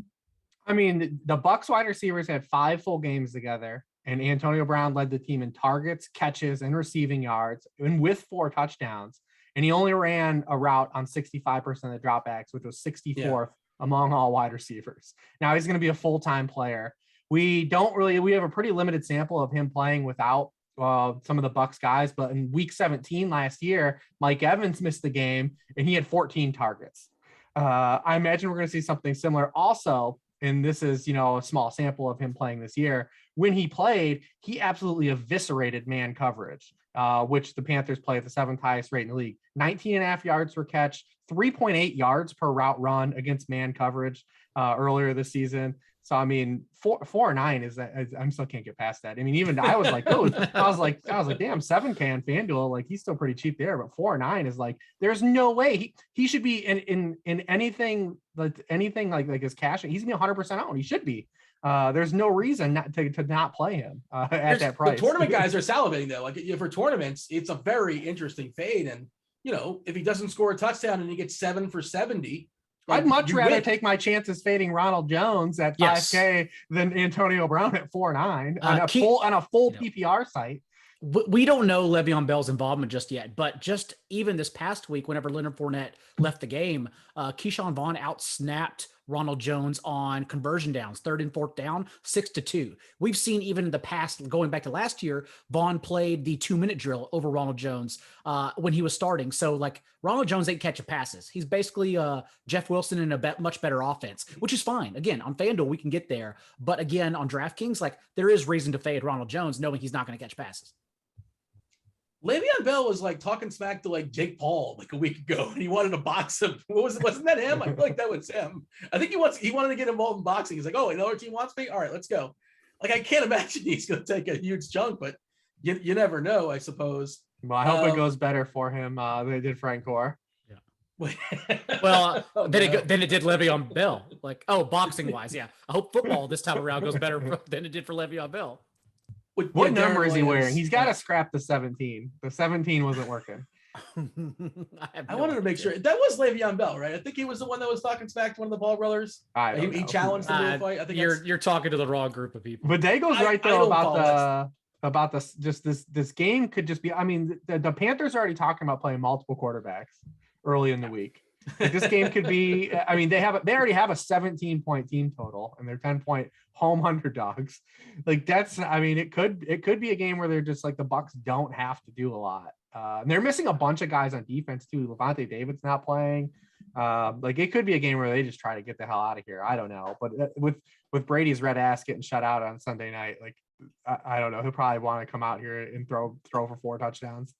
I mean, the Bucs wide receivers had 5 full games together, and Antonio Brown led the team in targets, catches, and receiving yards, and with 4 touchdowns. And he only ran a route on 65% of the dropbacks, which was 64th among all wide receivers. Now he's going to be a full-time player. We have a pretty limited sample of him playing without some of the Bucs guys, but in week 17 last year, Mike Evans missed the game and he had 14 targets. I imagine we're going to see something similar also. And this is, a small sample of him playing this year. When he played, he absolutely eviscerated man coverage, which the Panthers play at the 7th highest rate in the league. 19.5 yards per catch, 3.8 yards per route run against man coverage earlier this season. So, I mean, 4-9 is that I still can't get past that. I mean, even I was like, I was like, damn, 7K on FanDuel, like he's still pretty cheap there, but 4-9 is like, there's no way he should be in anything like his cash. He's gonna be 100% owned. He should be. There's no reason not to not play him at that price. The tournament guys are salivating though. Like for tournaments, it's a very interesting fade. And if he doesn't score a touchdown and he gets 7 for 70. I'd much rather take my chances fading Ronald Jones at 5K than Antonio Brown at 4-9 on a full PPR site. We don't know Le'Veon Bell's involvement just yet, but just even this past week, whenever Leonard Fournette left the game, Keyshawn Vaughn outsnapped Ronald Jones on conversion downs, 3rd and 4th down, 6-2. We've seen even in the past, going back to last year, Vaughn played the 2-minute drill over Ronald Jones when he was starting. So like Ronald Jones ain't catching passes. He's basically Jeff Wilson in a much better offense, which is fine. Again, on FanDuel, we can get there. But again, on DraftKings, like there is reason to fade Ronald Jones knowing he's not going to catch passes. Le'Veon Bell was like talking smack to like Jake Paul like a week ago, and he wanted to box him. Wasn't that him? I feel like that was him. I think he wanted to get involved in boxing. He's like, oh, another team wants me. All right, let's go. Like I can't imagine he's going to take a huge chunk, but you never know, I suppose. Well, I hope it goes better for him than it did Frank Gore. Yeah. Well, then it did Le'Veon Bell. Like, boxing wise, yeah. I hope football this time around goes better than it did for Le'Veon Bell. What number is he wearing? He's got to scrap the 17. The 17 wasn't working. I wanted to make sure that was Le'Veon Bell, right? I think he was the one that was talking smack to one of the Paul brothers. He challenged him to a fight. I think you're talking to the wrong group of people. But Daigle's right though about this game could just be. I mean, the Panthers are already talking about playing multiple quarterbacks early in the week. Like this game could be. I mean, they already have a 17-point team total, and they're 10-point home underdogs. Like that's. I mean, it could be a game where they're just like the Bucs don't have to do a lot. And they're missing a bunch of guys on defense too. Levante David's not playing. Like it could be a game where they just try to get the hell out of here. I don't know, but with Brady's red ass getting shut out on Sunday night, like I don't know, he'll probably want to come out here and throw for 4 touchdowns.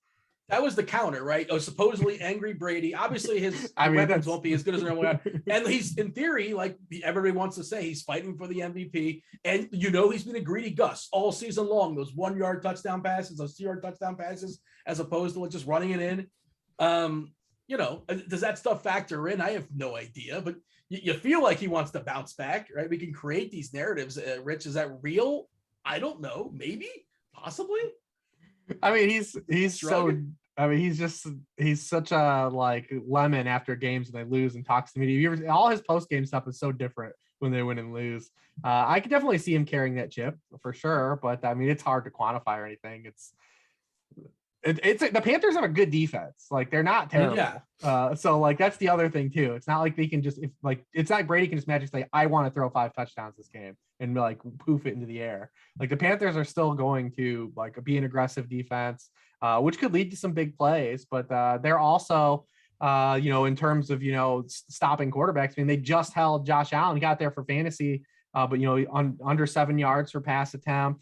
That was the counter, right? Oh, supposedly angry Brady. Obviously, his weapons won't be as good as their own. And he's, in theory, like everybody wants to say, he's fighting for the MVP. And he's been a greedy Gus all season long. Those 1-yard touchdown passes, those 2-yard touchdown passes, as opposed to just running it in. Does that stuff factor in? I have no idea, but you feel like he wants to bounce back, right? We can create these narratives. Rich, is that real? I don't know. Maybe, possibly. I mean, he's struggling. He's such a like lemon after games when they lose and talks to media. All his post game stuff is so different when they win and lose. I could definitely see him carrying that chip for sure, but I mean, it's hard to quantify or anything. it's the Panthers have a good defense. Like they're not terrible. Yeah. So like that's the other thing too. It's not like they can just it's not Brady can just magically say I want to throw 5 touchdowns this game and like poof it into the air. Like the Panthers are still going to like be an aggressive defense, which could lead to some big plays. But they're also in terms of stopping quarterbacks. I mean, they just held Josh Allen, got there for fantasy, but under 7 yards per pass attempt.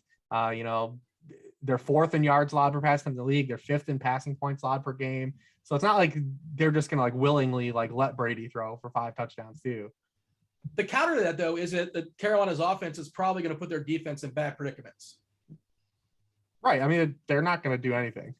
They're 4th in yards allowed per pass in the league. They're 5th in passing points allowed per game. So it's not like they're just gonna like willingly like let Brady throw for 5 touchdowns too. The counter to that though is that Carolina's offense is probably going to put their defense in bad predicaments. Right. I mean, they're not going to do anything.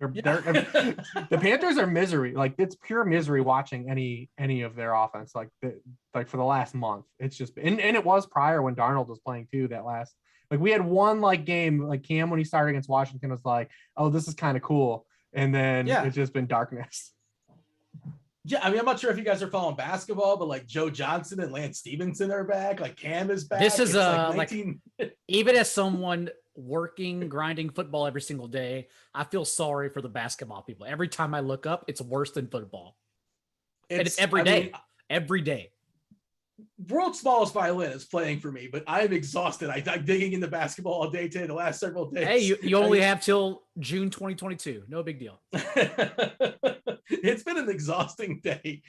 The Panthers are misery. Like it's pure misery watching any of their offense. Like for the last month, it's just and it was prior when Darnold was playing too. That last. Like we had one like game, like Cam when he started against Washington was like, oh, this is kind of cool. And then it's just been darkness. Yeah, I mean, I'm not sure if you guys are following basketball, but like Joe Johnson and Lance Stevenson are back. Like Cam is back. This is like even as someone working, grinding football every single day, I feel sorry for the basketball people. Every time I look up, it's worse than football. And it's every day. Every day. World's smallest violin is playing for me, but I'm exhausted. I'm digging into basketball all day today, the last several days. Hey, you only have till June 2022. No big deal. It's been an exhausting day.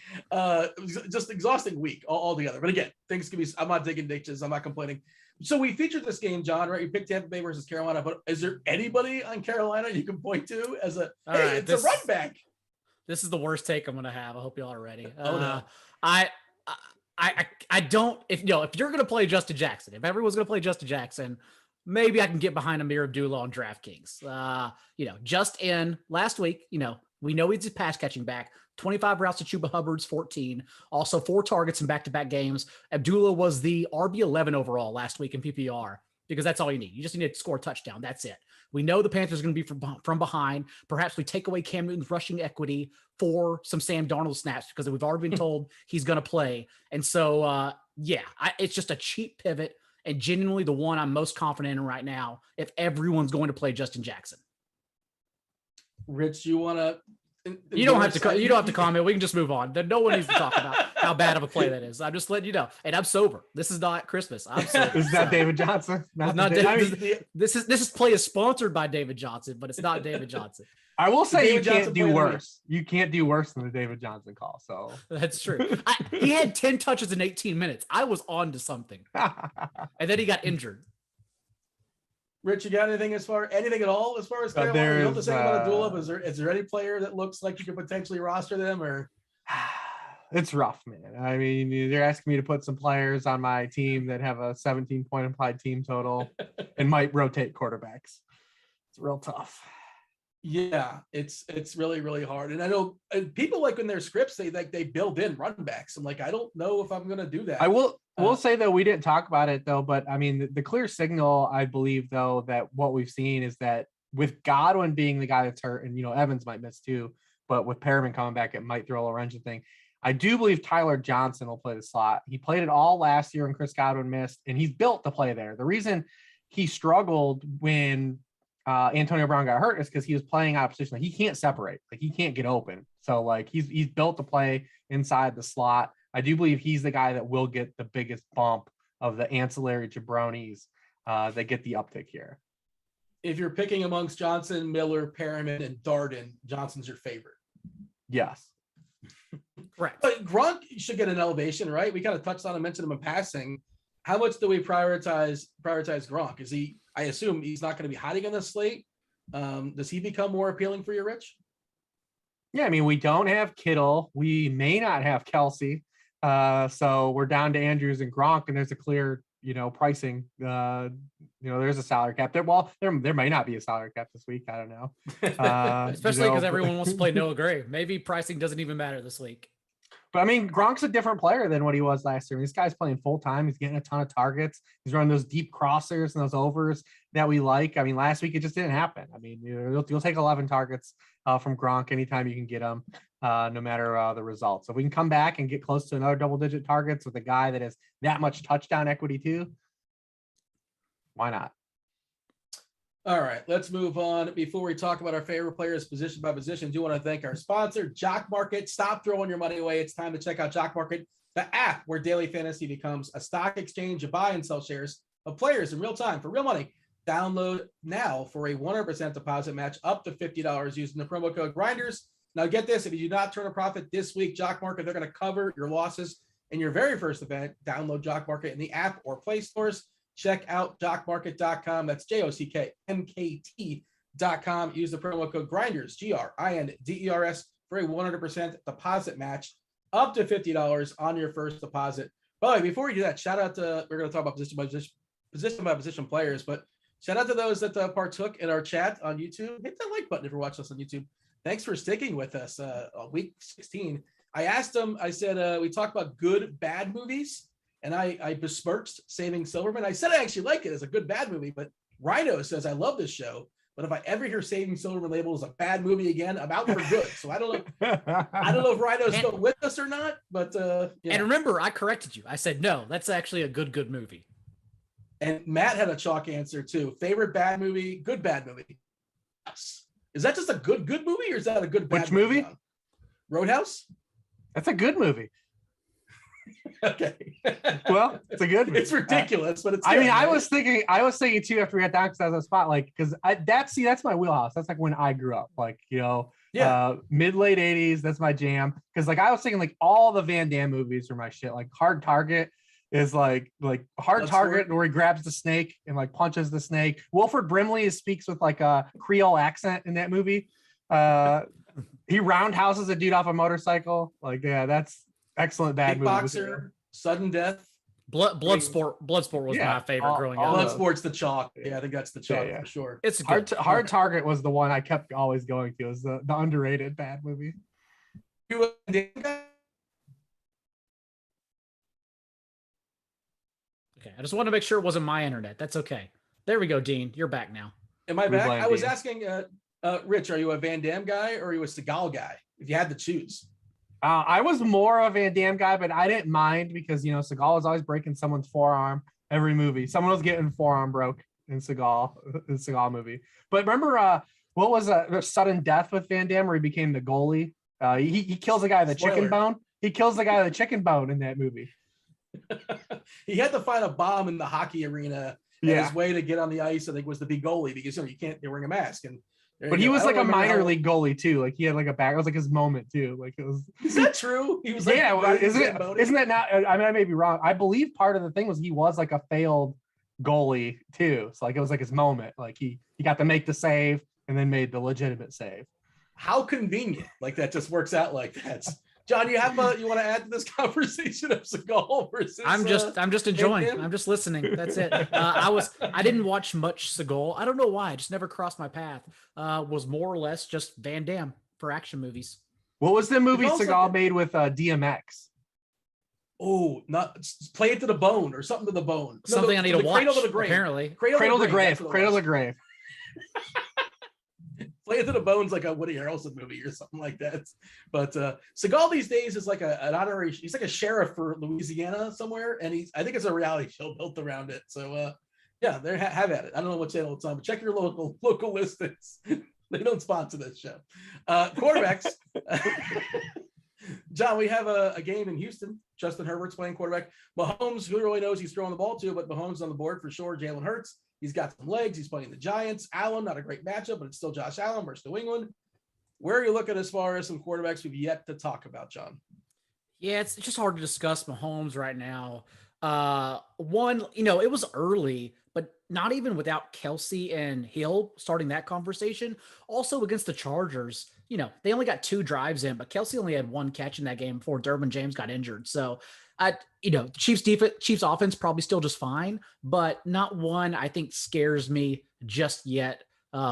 Just exhausting week altogether. But again, things can be, I'm not digging ditches. I'm not complaining. So we featured this game, John, right? You picked Tampa Bay versus Carolina, but is there anybody on Carolina you can point to as a run back? This is the worst take I'm going to have. I hope y'all are ready. No. I don't, if you're going to play Justin Jackson, if everyone's going to play Justin Jackson, maybe I can get behind Amir Abdullah on DraftKings. Just in last week, we know he's a pass catching back, 25 routes to Chuba Hubbard's 14, also 4 targets in back-to-back games. Abdullah was the RB11 overall last week in PPR because that's all you need. You just need to score a touchdown. That's it. We know the Panthers are going to be from behind. Perhaps we take away Cam Newton's rushing equity for some Sam Darnold snaps because we've already been told he's going to play. And so, it's just a cheap pivot and genuinely the one I'm most confident in right now if everyone's going to play Justin Jackson. Rich, you want to? You don't have to comment. We can just move on. No one needs to talk about how bad of a play that is. I'm just letting you know. And I'm sober. This is not Christmas. I'm sober. Is that David Johnson? This play is sponsored by David Johnson, but it's not David Johnson. I will say you can't do worse. You can't do worse than the David Johnson call. So that's true. He had 10 touches in 18 minutes. I was on to something. And then he got injured. Rich, you got anything at all as far as Carolina? You don't have to say about Abdullah, but is there any player that looks like you could potentially roster them? Or it's rough, man. I mean, they're asking me to put some players on my team that have a 17-point implied team total and might rotate quarterbacks. It's real tough. Yeah, it's really, really hard. And I know people like in their scripts, they build in run backs. I'm like, I don't know if I'm going to do that. I will say though, we didn't talk about it though, but I mean, the clear signal, I believe though, that what we've seen is that with Godwin being the guy that's hurt and, Evans might miss too, but with Perriman coming back, it might throw a wrench and thing. I do believe Tyler Johnson will play the slot. He played it all last year when Chris Godwin missed, and he's built to play there. The reason he struggled when Antonio Brown got hurt is because he was playing out of position. Like he can't separate, like he can't get open. So like he's built to play inside the slot. I do believe he's the guy that will get the biggest bump of the ancillary jabronis that get the uptick here. If you're picking amongst Johnson, Miller, Perriman, and Darden, Johnson's your favorite. Yes. Right. But Gronk should get an elevation, right? We kind of touched on and mentioned him in passing. How much do we prioritize Gronk? Is he, I assume he's not going to be hiding on the slate. Does he become more appealing for you, Rich? Yeah, I mean, we don't have Kittle. We may not have Kelsey. So we're down to Andrews and Gronk, and there's a clear, pricing. There's a salary cap there. Well, there may not be a salary cap this week. I don't know. Especially because everyone wants to play Noah Gray. Maybe pricing doesn't even matter this week. But I mean, Gronk's a different player than what he was last year. This guy's playing full time. He's getting a ton of targets. He's running those deep crossers and those overs that we like. I mean, last week it just didn't happen. I mean, you'll take 11 targets from Gronk anytime you can get them, no matter the results. So if we can come back and get close to another double-digit targets with a guy that has that much touchdown equity too, why not? All right, let's move on. Before we talk about our favorite players position by position, I do want to thank our sponsor, Jock Market. Stop throwing your money away. It's time to check out Jock Market, the app where daily fantasy becomes a stock exchange. You buy and sell shares of players in real time for real money. Download now for a 100% deposit match up to $50 using the promo code Grinders. Now get this, if you do not turn a profit this week, Jock Market, they're going to cover your losses in your very first event. Download Jock Market in the app or Play stores. Check out jockmarket.com. That's JOCKMKT.com. Use the promo code Grinders, GRINDERS, for a 100% deposit match up to $50 on your first deposit. By the way, before we do that, shout out to, we're going to talk about position by position players, but shout out to those that partook in our chat on YouTube. Hit that like button if you're watching us on YouTube. Thanks for sticking with us week 16. I asked them, I said, we talked about good, bad movies. And I besmirched Saving Silverman. I said I actually like it as a good bad movie, but Rhino says I love this show. But if I ever hear Saving Silverman labeled as a bad movie again, I'm out for good. So I don't know. I don't know if Rhino's still with us or not. But And remember, I corrected you. I said no. That's actually a good movie. And Matt had a chalk answer too. Favorite bad movie, good bad movie. Is that just a good movie, or is that a good bad movie? Roadhouse. That's a good movie. Okay. Well, it's a good movie. It's ridiculous, but it's good, I mean, right? I was thinking too after we got down because I was on spot, like, because that's my wheelhouse. That's like when I grew up, like, mid late 80s. That's my jam. Because like I was thinking like all the Van Damme movies are my shit. Like Hard Target is like Hard Target where he grabs the snake and like punches the snake. Wilford Brimley speaks with like a Creole accent in that movie. He roundhouses a dude off a motorcycle. Like, yeah, that's excellent bad movie. Kickboxer, Sudden Death. Bloodsport was my favorite growing up. Bloodsport's the chalk. Yeah, I think that's the chalk for sure. It's Hard Target was the one I kept always going to. It was the underrated bad movie. Okay, I just want to make sure it wasn't my internet. That's okay. There we go, Dean. You're back now. Am I back? I was asking, Rich, are you a Van Damme guy or are you a Seagal guy? If you had to choose. I was more of a Van Damme guy, but I didn't mind because, Seagal was always breaking someone's forearm every movie. Someone was getting forearm broke in Seagal movie. But remember, what was Sudden Death with Van Damme where he became the goalie? He kills the guy with the chicken bone. He kills the guy with the chicken bone in that movie. He had to find a bomb in the hockey arena. And his way to get on the ice, I think, was to be goalie because you can't wearing a mask. But he was like a minor league goalie too. Like he had like a back. It was like his moment too. Like it was. Is that true? He was like, isn't that not? I mean, I may be wrong. I believe part of the thing was he was like a failed goalie too. So like it was like his moment. Like he got to make the save and then made the legitimate save. How convenient! Like that just works out like that. John, you want to add to this conversation of Seagal versus? I'm just enjoying. I'm just listening. That's it. I didn't watch much Seagal. I don't know why. It just never crossed my path. Was more or less just Van Damme for action movies. What was the movie Seagal made with DMX? Oh, not Play It to the Bone or something to the bone. Something I need to watch. Cradle to the Grave. Apparently, Cradle to the Grave. Cradle to the Grave. Play It to the Bone's like a Woody Harrelson movie or something like that. But Seagal these days is like an honorary. He's like a sheriff for Louisiana somewhere, and I think it's a reality show built around it. So yeah, there have at it. I don't know what channel it's on, but check your local listings. They don't sponsor this show. Quarterbacks. John, we have a game in Houston. Justin Herbert's playing quarterback. Mahomes, who really knows he's throwing the ball to, but Mahomes on the board for sure. Jalen Hurts. He's got some legs. He's playing the Giants. Allen, not a great matchup, but it's still Josh Allen versus New England. Where are you looking as far as some quarterbacks we've yet to talk about, John? Yeah, it's just hard to discuss Mahomes right now. One, it was early, but not even without Kelsey and Hill starting that conversation. Also against the Chargers, they only got 2 drives in, but Kelsey only had 1 catch in that game before Derwin James got injured. So Chiefs offense probably still just fine, but not one I think scares me just yet.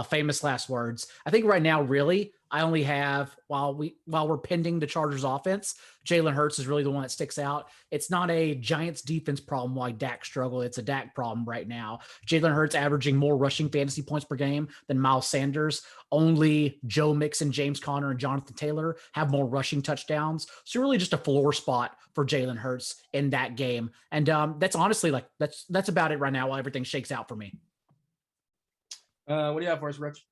Famous last words. I think right now, really, I only have while we're pending the Chargers offense, Jalen Hurts is really the one that sticks out. It's not a Giants defense problem like Dak struggle. It's a Dak problem right now. Jalen Hurts averaging more rushing fantasy points per game than Miles Sanders. Only Joe Mixon, James Conner, and Jonathan Taylor have more rushing touchdowns. So really just a floor spot for Jalen Hurts in that game. And that's honestly that's about it right now while everything shakes out for me. What do you have for us, Rich?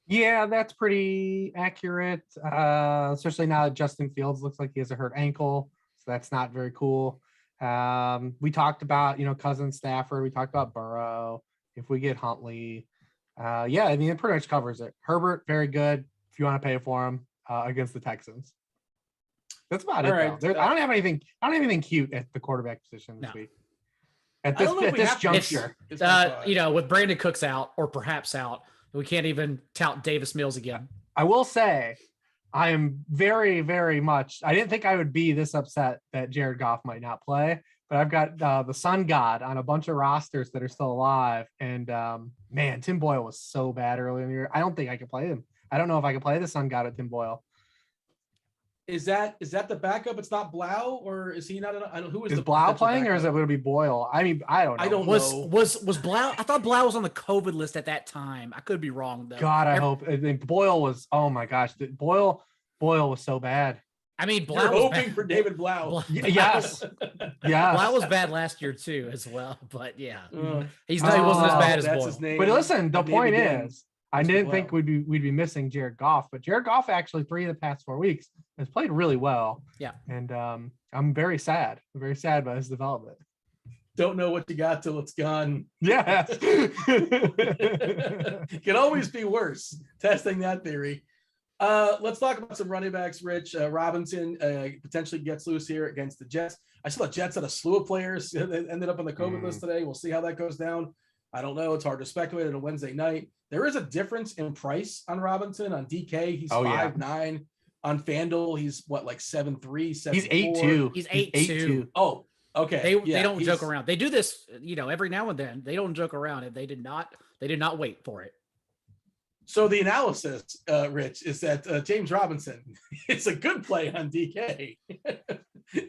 Yeah, that's pretty accurate. Especially now that Justin Fields looks like he has a hurt ankle, so that's not very cool. We talked about, Cousins, Stafford. We talked about Burrow. If we get Huntley, yeah, I mean, it pretty much covers it. Herbert, very good if you want to pay for him against the Texans. That's about it. Right. I don't have anything cute at the quarterback position this week. At this juncture, with Brandon Cooks out or perhaps out, we can't even tout Davis Mills again. I will say, I am very, very much. I didn't think I would be this upset that Jared Goff might not play, but I've got the Sun God on a bunch of rosters that are still alive. And man, Tim Boyle was so bad earlier in the year. I don't think I could play him. I don't know if I could play the Sun God with Tim Boyle. Is that the backup? It's not Blau, or is he not? Who is Blau playing, backup? Or is it going to be Boyle? I mean, I don't know. I don't know. Was Blau? I thought Blau was on the COVID list at that time. I could be wrong though. God, I hope. I think Boyle was. Oh my gosh, Boyle was so bad. I mean, Blau. You're hoping for David Blau. Yes. Blau was bad last year too, as well. But yeah, he wasn't as bad as Boyle. His name. But listen, the point is, I didn't think we'd be missing Jared Goff, but Jared Goff actually 3 of the past 4 weeks has played really well. Yeah. And I'm very sad. I'm very sad about his development. Don't know what you got till it's gone. Yeah. Can always be worse. Testing that theory. Let's talk about some running backs, Rich. Robinson potentially gets loose here against the Jets. I saw the Jets had a slew of players that ended up on the COVID list today. We'll see how that goes down. I don't know. It's hard to speculate on a Wednesday night. There is a difference in price on Robinson. On DK, he's 5'9". On FanDuel, he's like 7'3", 7'4". He's 8'2". He's 8'2". Oh, okay. They don't joke around. They do this, every now and then. They don't joke around, and they did not wait for it. So the analysis, Rich, is that James Robinson is a good play on DK,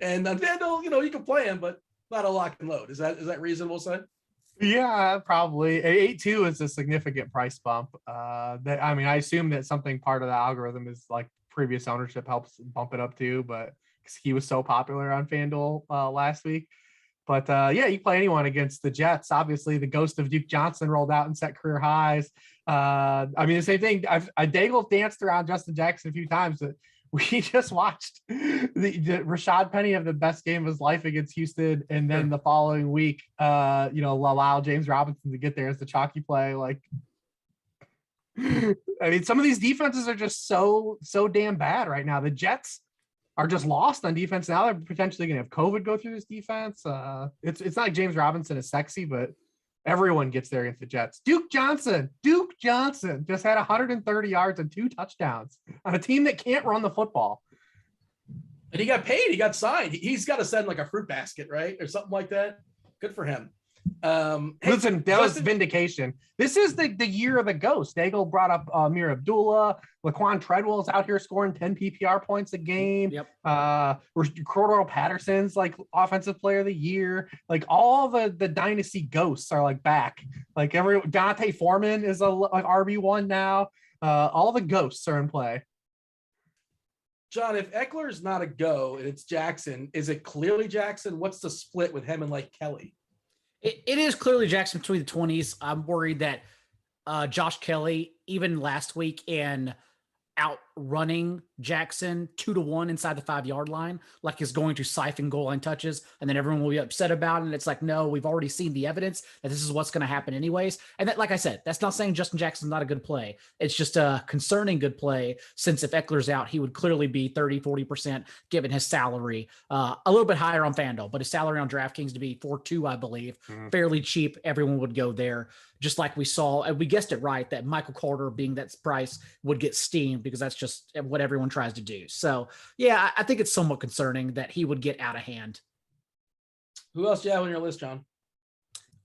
and on FanDuel, you can play him, but not a lock and load. Is that reasonable, son? Yeah, probably. 8.2 is a significant price bump. I assume that something part of the algorithm is like previous ownership helps bump it up too, but because he was so popular on FanDuel last week. But you play anyone against the Jets. Obviously, the ghost of Duke Johnson rolled out and set career highs. The same thing. Daigle danced around Justin Jackson a few times. But we just watched the Rashad Penny have the best game of his life against Houston, and then the following week, allow James Robinson to get there as the chalky play. Like, some of these defenses are just so damn bad right now. The Jets are just lost on defense now. They're potentially going to have COVID go through this defense. It's not like James Robinson is sexy, but everyone gets there against the Jets. Duke Johnson just had 130 yards and 2 touchdowns on a team that can't run the football. And he got paid. He got signed. He's got to send like a fruit basket, right? Or something like that. Good for him. Listen, that was vindication. This is the year of the ghost. Daigle brought up Amir Abdullah. Laquan Treadwell is out here scoring 10 PPR points a game. Yep. Cordero Patterson's like offensive player of the year. Like all the dynasty ghosts are like back. Like Dante Foreman is like RB1 now. All the ghosts are in play. John, if Eckler's not a go and it's Jackson, is it clearly Jackson? What's the split with him and like Kelly? It is clearly Jackson between the 20s. I'm worried that Josh Kelly, even last week in outrunning Jackson 2-1 inside the 5-yard line, like is going to siphon goal line touches, and then everyone will be upset about it. And it's like, no, we've already seen the evidence that this is what's going to happen anyways. And that, like I said, that's not saying Justin Jackson's not a good play. It's just a concerning good play, since if Eckler's out, he would clearly be 30-40% given his salary, a little bit higher on FanDuel, but his salary on DraftKings to be 4.2, I believe, fairly cheap. Everyone would go there. Just like we saw, and we guessed it right, that Michael Carter being that price would get steamed, because that's just what everyone tries to do. So yeah, I think it's somewhat concerning that he would get out of hand. Who else do you have on your list, John?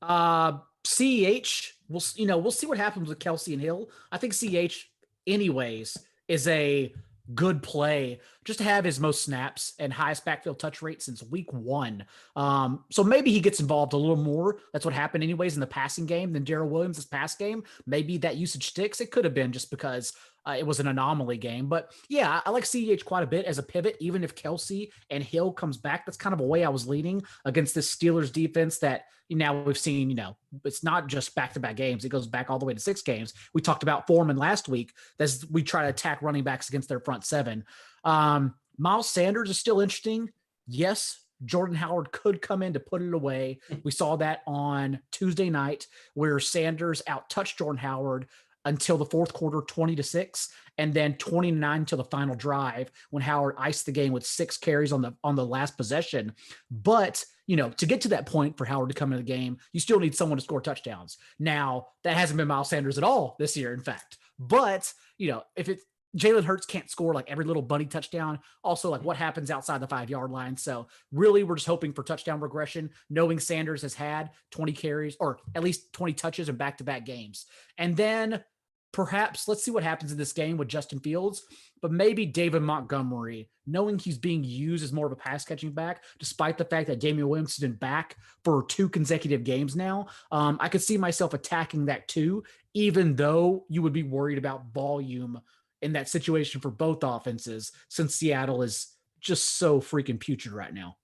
CEH, we'll see what happens with Kelsey and Hill. I think CEH anyways is a good play just to have his most snaps and highest backfield touch rate since week 1. So maybe he gets involved a little more. That's what happened anyways in the passing game than Darrell Williams' pass game. Maybe that usage sticks. It could have been just because it was an anomaly game. But yeah, I like CEH quite a bit as a pivot, even if Kelsey and Hill comes back. That's kind of a way I was leaning against this Steelers defense that now we've seen, it's not just back-to-back games. It goes back all the way to 6 games. We talked about Foreman last week as we try to attack running backs against their front 7. Miles Sanders is still interesting. Yes, Jordan Howard could come in to put it away. We saw that on Tuesday night where Sanders out-touched Jordan Howard until the fourth quarter, 20-6, and then 29 till the final drive when Howard iced the game with 6 carries on the last possession. But, to get to that point for Howard to come into the game, you still need someone to score touchdowns. Now, that hasn't been Miles Sanders at all this year, in fact. But, if it's Jalen Hurts can't score like every little bunny touchdown. Also, like what happens outside the 5-yard line. So really, we're just hoping for touchdown regression, knowing Sanders has had 20 carries or at least 20 touches in back-to-back games. And then perhaps let's see what happens in this game with Justin Fields, but maybe David Montgomery, knowing he's being used as more of a pass catching back, despite the fact that Damian Williams has been back for 2 consecutive games now. I could see myself attacking that too, even though you would be worried about volume in that situation for both offenses, since Seattle is just so freaking putrid right now.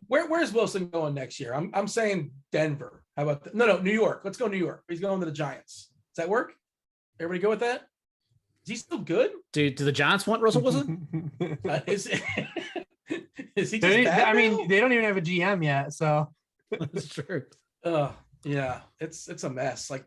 Where's Wilson going next year? I'm saying Denver. How about that? No, New York. Let's go New York. He's going to the Giants. Does that work? Everybody go with that? Is he still good? Do the Giants want Russell Wilson? Is he just bad now? They don't even have a GM yet, so that's true. Yeah, it's a mess. Like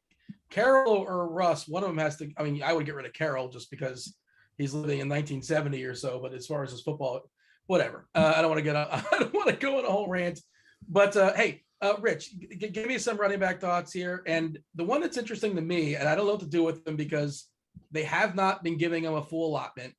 Carroll or Russ, one of them has to. I would get rid of Carroll just because he's living in 1970 or so. But as far as his football, whatever. I don't want to go on a whole rant. But hey, Rich, give me some running back thoughts here. And the one that's interesting to me, and I don't know what to do with them because they have not been giving him a full allotment.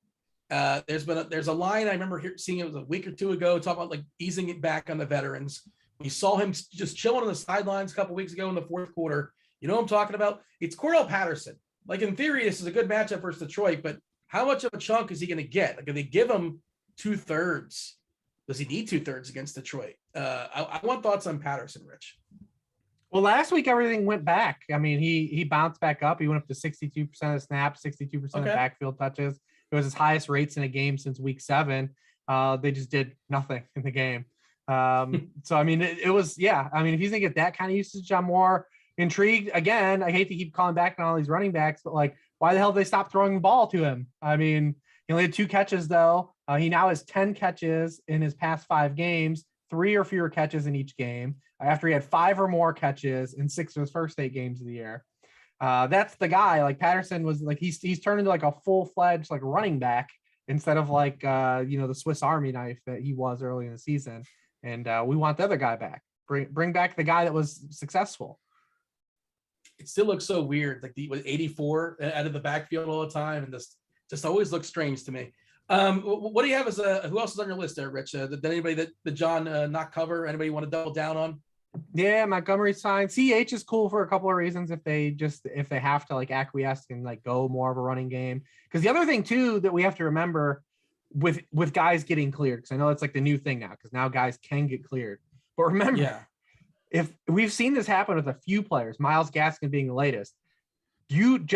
There's a line I remember seeing it was a week or 2 ago talking about like easing it back on the veterans. We saw him just chilling on the sidelines a couple weeks ago in the fourth quarter. You know what I'm talking about? It's Cordell Patterson. Like in theory, this is a good matchup versus Detroit, but how much of a chunk is he going to get? Like if they give him 2/3, does he need 2/3 against Detroit? I want thoughts on Patterson, Rich. Well, last week everything went back. He bounced back up. He went up to 62% of snaps, 62% of backfield touches. It was his highest rates in a game since week 7. They just did nothing in the game. So it was if he's gonna get that kind of usage, I'm more intrigued. Again, I hate to keep calling back on all these running backs, but like, why the hell did they stop throwing the ball to him? He only had 2 catches though. He now has 10 catches in his past 5 games, 3 or fewer catches in each game, after he had 5 or more catches in 6 of his first 8 games of the year. That's the guy. Like Patterson was like, he's turned into like a full-fledged like running back instead of like the Swiss Army knife that he was early in the season. And we want the other guy back. Bring back the guy that was successful. It still looks so weird. Like with 84 out of the backfield all the time, and this just always looks strange to me. What do you have as who else is on your list there, Rich? Did anybody that John not cover? Anybody you want to double down on? Yeah, Montgomery's fine. CH is cool for a couple of reasons if they have to like acquiesce and like go more of a running game. Because the other thing too that we have to remember with guys getting cleared, because I know it's like the new thing now, because now guys can get cleared. But remember, if we've seen this happen with a few players, Myles Gaskin being the latest, you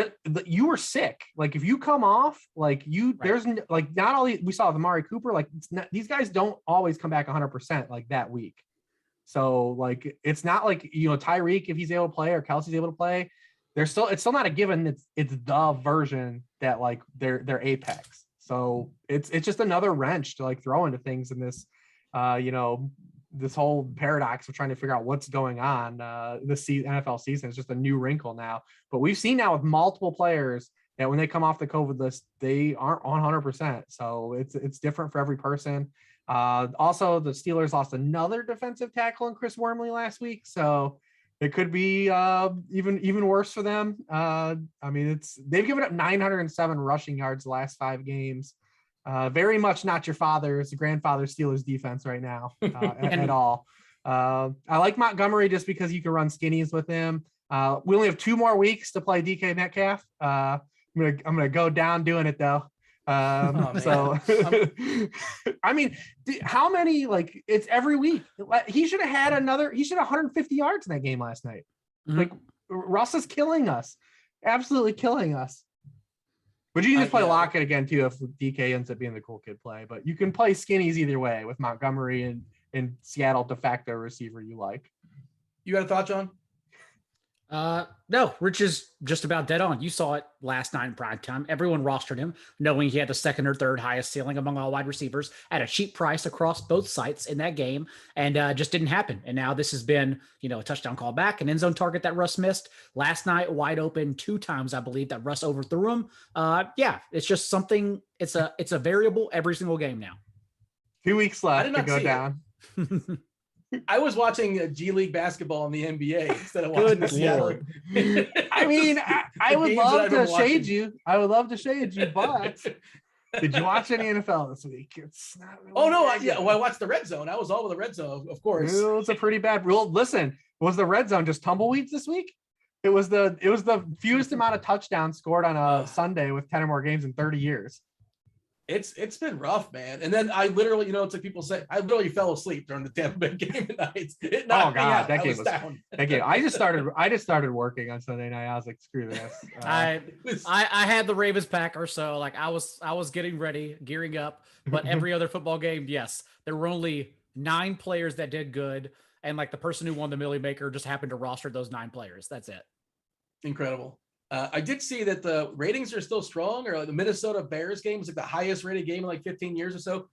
were sick. Like if you come off, like there's like not only we saw with Amari Cooper, like these guys don't always come back 100% like that week. So like it's not like Tyreek, if he's able to play, or Kelsey's able to play, it's still not a given. It's the version that like they're apex. So it's just another wrench to like throw into things in this this whole paradox of trying to figure out what's going on. This NFL season is just a new wrinkle now. But we've seen now with multiple players that when they come off the COVID list, they aren't 100%. So it's different for every person. Also, the Steelers lost another defensive tackle in Chris Wormley last week, so it could be even worse for them. They've given up 907 rushing yards the last 5 games. Very much not your grandfather's Steelers defense right now at all. I like Montgomery just because you can run skinnies with him. We only have 2 more weeks to play DK Metcalf. I'm gonna go down doing it though. How many, like, it's every week. He should have 150 yards in that game last night. Mm-hmm. Like Russ is killing us, absolutely killing us. But you can just play Lockett again too if DK ends up being the cool kid play. But you can play skinnies either way with Montgomery and Seattle de facto receiver you like. You got a thought, John? No, Rich is just about dead on. You saw it last night in prime time. Everyone rostered him, knowing he had the second or third highest ceiling among all wide receivers at a cheap price across both sites in that game, and just didn't happen. And now this has been, a touchdown call back, an end zone target that Russ missed last night, wide open 2 times, I believe, that Russ overthrew him. It's just something. It's a variable every single game now. 2 weeks left to go down. I was watching G League basketball in the NBA instead of watching the Seattle. I mean, I would love to shade you. I would love to shade you, but did you watch any NFL this week? It's not really I watched the Red Zone. I was all with the Red Zone, of course. It was a pretty bad rule. Listen, was the Red Zone just tumbleweeds this week? It was the fewest amount of touchdowns scored on a Sunday with 10 or more games in 30 years. It's been rough, man. And then I literally, it's like people say, I literally fell asleep during the Tampa Bay game at night. It knocked me out. That game was down. That game. I just started working on Sunday night. I was like, screw this. I had the Ravens Packers, so like I was getting ready, gearing up. But every other football game, yes, there were only 9 players that did good, and like the person who won the Millie Maker just happened to roster those 9 players. That's it. Incredible. I did see that the ratings are still strong, or the Minnesota Bears game was like the highest rated game in like 15 years or so.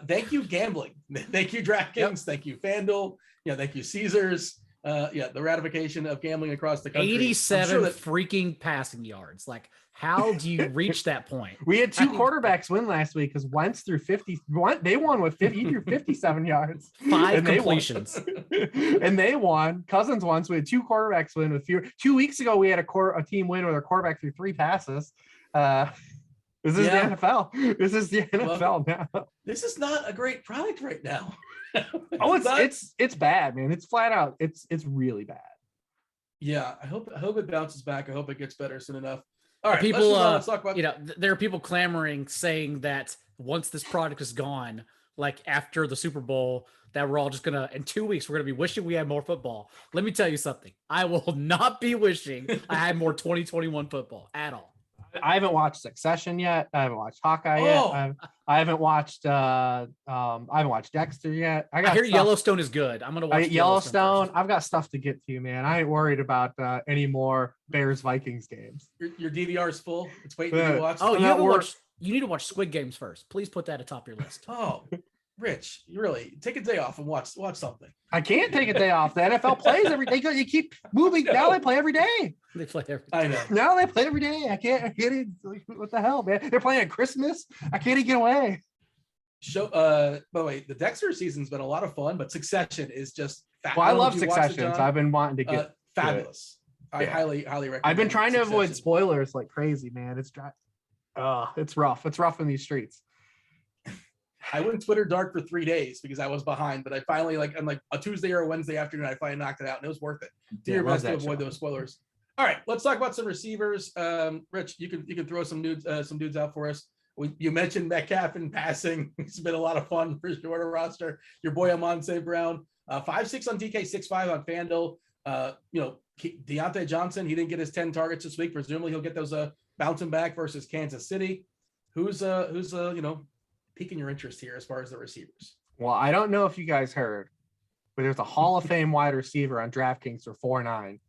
Thank you, gambling. Thank you, DraftKings. Yep. Thank you, FanDuel. Thank you, Caesars. The ratification of gambling across the country. 87 freaking passing yards. Like, how do you reach that point? We had 2 quarterbacks win last week because Wentz threw 50. They won with 50. He threw 57 yards. 5 completions. And they won. Cousins won. So we had 2 quarterbacks win with fewer. 2 weeks ago, we had a team win with a quarterback threw 3 passes. This is the NFL. This is the NFL now. This is not a great product right now. It's bad, man. It's flat out. It's really bad. Yeah, I hope it bounces back. I hope it gets better soon enough. All right, people. Let's talk about. There are people clamoring, saying that once this product is gone, like after the Super Bowl, that we're all just gonna in 2 weeks we're gonna be wishing we had more football. Let me tell you something. I will not be wishing I had more 2021 football at all. I haven't watched Succession yet. I haven't watched Hawkeye yet. I haven't watched Dexter yet. I hear Yellowstone is good. I'm gonna watch Yellowstone. I've got stuff to get to, man. I ain't worried about any more Bears Vikings games. Your DVR is full. It's waiting to be watched. Oh, you need to watch Squid Games first. Please put that atop your list. Oh, Rich, you really take a day off and watch something. I can't take a day off. The NFL plays every day. You keep moving. Now they play every day. They play every day. I know. Now they play every day. I can't what the hell, man? They're playing at Christmas. I can't even get away. By the way, the Dexter season's been a lot of fun, but Succession is just fabulous. Well, I love Succession, so I've been wanting to get fabulous. I highly recommend. I've been trying to avoid spoilers like crazy, man. It's rough. It's rough in these streets. I went Twitter dark for 3 days because I was behind, but I finally on like a Tuesday or a Wednesday afternoon, I finally knocked it out and it was worth it. Do your best to avoid those spoilers. All right, let's talk about some receivers. Rich, you can throw some dudes out for us. You mentioned Metcalf in passing. It's been a lot of fun for your roster. Your boy Amon St. Brown, 5'6" on DK, 6'5" on FanDuel. Deontay Johnson, he didn't get his 10 targets this week. Presumably he'll get those bouncing back versus Kansas City. Who's piquing your interest here as far as the receivers? Well, I don't know if you guys heard, but there's a Hall of Fame wide receiver on DraftKings for 4.9.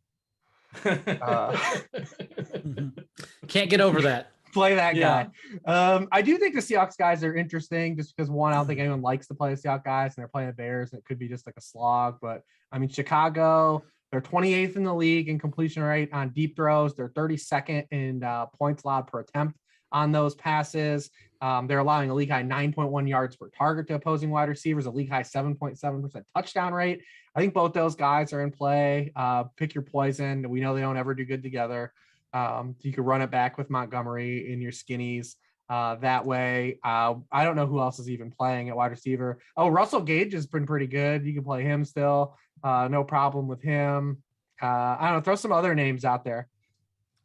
Can't get over that. Play that guy. I do think the Seahawks guys are interesting just because I don't think anyone likes to play the Seahawks guys and they're playing the Bears and it could be just like a slog. But I mean, Chicago, they're 28th in the league in completion rate on deep throws. They're 32nd in points allowed per attempt on those passes. They're allowing a league high 9.1 yards per target to opposing wide receivers, a league high 7.7% touchdown rate. I think both those guys are in play. Pick your poison. We know they don't ever do good together. You could run it back with Montgomery in your skinnies that way. I don't know who else is even playing at wide receiver. Oh, Russell Gage has been pretty good. You can play him still. No problem with him. I don't know. Throw some other names out there.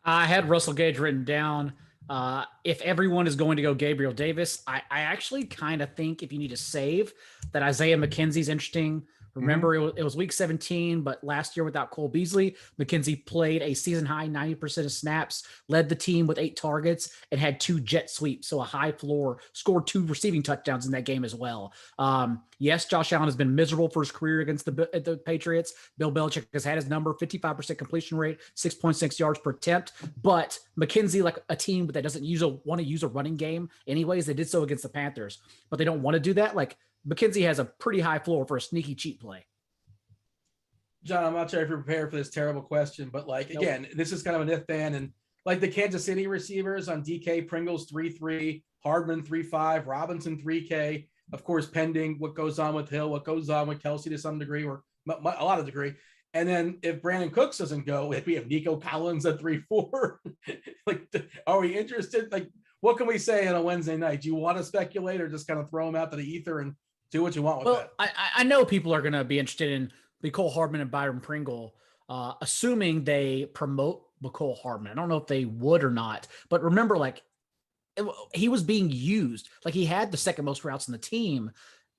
I had Russell Gage written down. If everyone is going to go Gabriel Davis, I actually kind of think if you need to save that Isaiah McKenzie's interesting Remember, it was week 17, but last year without Cole Beasley, McKenzie played a season high 90% of snaps, led the team with 8 targets, and had 2 jet sweeps, so a high floor, scored 2 receiving touchdowns in that game as well. Yes, Josh Allen has been miserable for his career against the Patriots. Bill Belichick has had his number, 55% completion rate, 6.6 yards per attempt, but McKenzie, like a team that doesn't want to use a running game anyways, they did so against the Panthers, but they don't want to do that. Like, McKenzie has a pretty high floor for a sneaky cheap play. John, I'm not sure if you're prepared for this terrible question, but again, this is kind of an if fan, and like the Kansas City receivers on DK, Pringles 3.3, Hardman 3.5, Robinson 3K, of course, pending what goes on with Hill, what goes on with Kelsey to some degree, or a lot of degree. And then if Brandon Cooks doesn't go, we have Nico Collins at 3.4. Are we interested? Like, what can we say on a Wednesday night? Do you want to speculate or just kind of throw them out to the ether and do what you want with that? I know people are going to be interested in Mecole Hardman and Byron Pringle, assuming they promote Mecole Hardman. I don't know if they would or not, but remember, he was being used. Like, he had the second most routes in the team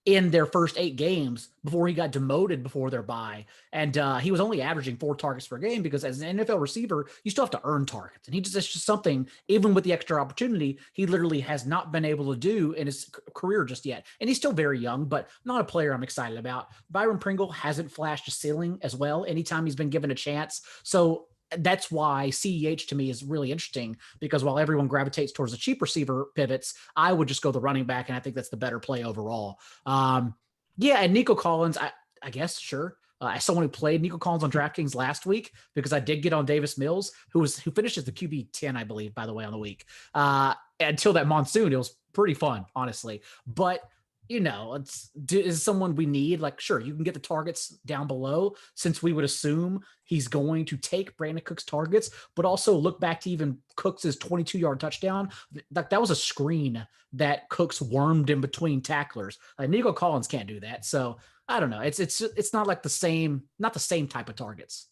in their first 8 games before he got demoted before their bye. And he was only averaging 4 targets per game because as an NFL receiver, you still have to earn targets. And it's just something, even with the extra opportunity, he literally has not been able to do in his career just yet. And he's still very young, but not a player I'm excited about. Byron Pringle hasn't flashed a ceiling as well anytime he's been given a chance. So that's why CEH to me is really interesting, because while everyone gravitates towards the cheap receiver pivots, I would just go the running back, and I think that's the better play overall. And Nico Collins, I guess, sure. As someone who played Nico Collins on DraftKings last week, because I did get on Davis Mills, who finishes the QB 10, I believe, by the way, on the week. Until that monsoon, it was pretty fun, honestly. But is someone we need? Like, sure, you can get the targets down below, since we would assume he's going to take Brandon Cooks targets, but also look back to even Cooks' 22-yard touchdown. Like, that was a screen that Cooks wormed in between tacklers. Like, Nico Collins can't do that. So I don't know. It's not like not the same type of targets.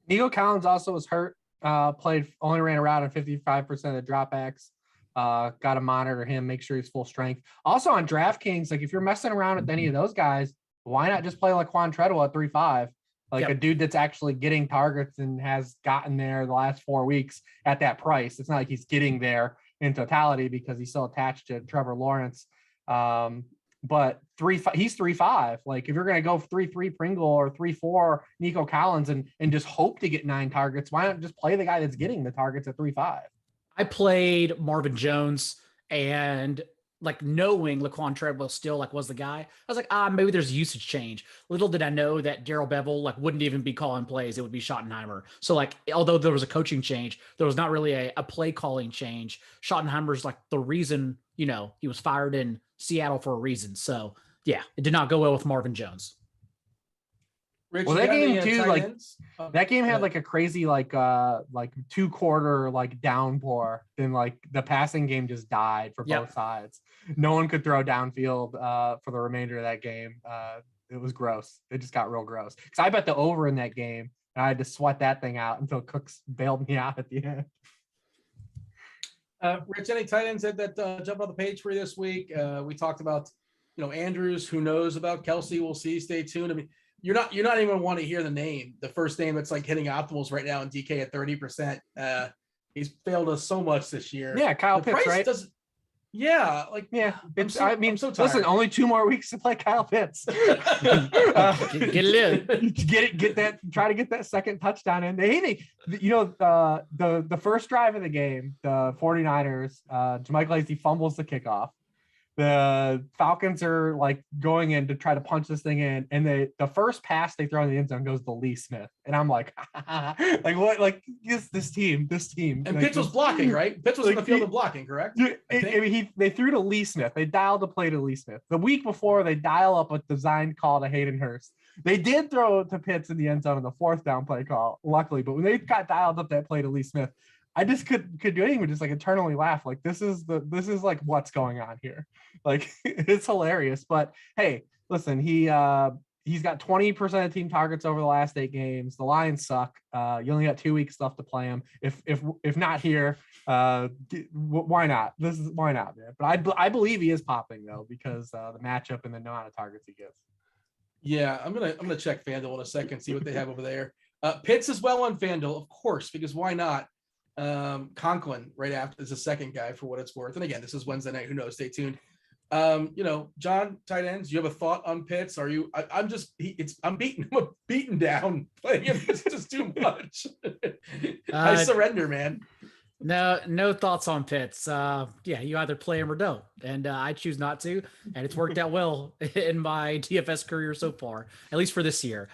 Nico Collins also was hurt, only ran around on 55% of the dropbacks. Got to monitor him, make sure he's full strength. Also on DraftKings, like, if you're messing around with any of those guys, why not just play Laquan Treadwell at 3.5? A dude that's actually getting targets and has gotten there the last 4 weeks at that price. It's not like he's getting there in totality because he's still attached to Trevor Lawrence. But he's 3.5. Like, if you're going to go 3.3 Pringle or 3.4 Nico Collins and just hope to get 9 targets, why not just play the guy that's getting the targets at 3.5? I played Marvin Jones, and knowing Laquan Treadwell still was the guy, I was like, maybe there's a usage change. Little did I know that Darrell Bevel wouldn't even be calling plays. It would be Schottenheimer. So although there was a coaching change, there was not really a play calling change. Schottenheimer's the reason, he was fired in Seattle for a reason. So yeah, it did not go well with Marvin Jones. Rich, well, that game too, that game had a crazy 2-quarter downpour. Then the passing game just died for both sides. No one could throw downfield for the remainder of that game. It was gross. It just got real gross. Because I bet the over in that game, and I had to sweat that thing out until Cooks bailed me out at the end. Rich, any tight ends that jumped on the page for you this week? We talked about Andrews. Who knows about Kelsey? We'll see. Stay tuned. I mean, you're not even want to hear the first name that's hitting optimals right now in DK at 30%. He's failed us so much this year. Yeah, Kyle Pitts, right? I'm so tired. Listen, only 2 more weeks to play Kyle Pitts. Get it in. Get that. Try to get that second touchdown in. The first drive of the game, the 49ers, Jermichael Hasty fumbles the kickoff. The Falcons are going in to try to punch this thing in, and the first pass they throw in the end zone goes to Lee Smith, and I'm what? This team. And Pitts was blocking, right? Pitts was in the field of blocking, correct? They threw to Lee Smith. They dialed the play to Lee Smith. The week before, they dial up a design call to Hayden Hurst. They did throw to Pitts in the end zone on the 4th down play call, luckily, but when they got dialed up that play to Lee Smith, I just could do anything but just eternally laugh. This is what's going on here. It's hilarious. But hey, listen, he's got 20% of team targets over the last 8 games. The Lions suck. You only got 2 weeks left to play him. If not here, why not? Why not, man? But I believe he is popping though, because the matchup and the amount of targets he gets. Yeah, I'm gonna check FanDuel in a second, see what they have over there. Pitts as well on FanDuel, of course, because why not? Conklin right after is the second guy for what it's worth. And again, this is Wednesday night. Who knows? Stay tuned. John, tight ends. Do you have a thought on Pitts? Are you? I'm beating him beaten down. Playing him is just too much. I surrender, man. No thoughts on Pitts. You either play him or don't, and I choose not to, and it's worked out well in my DFS career so far, at least for this year.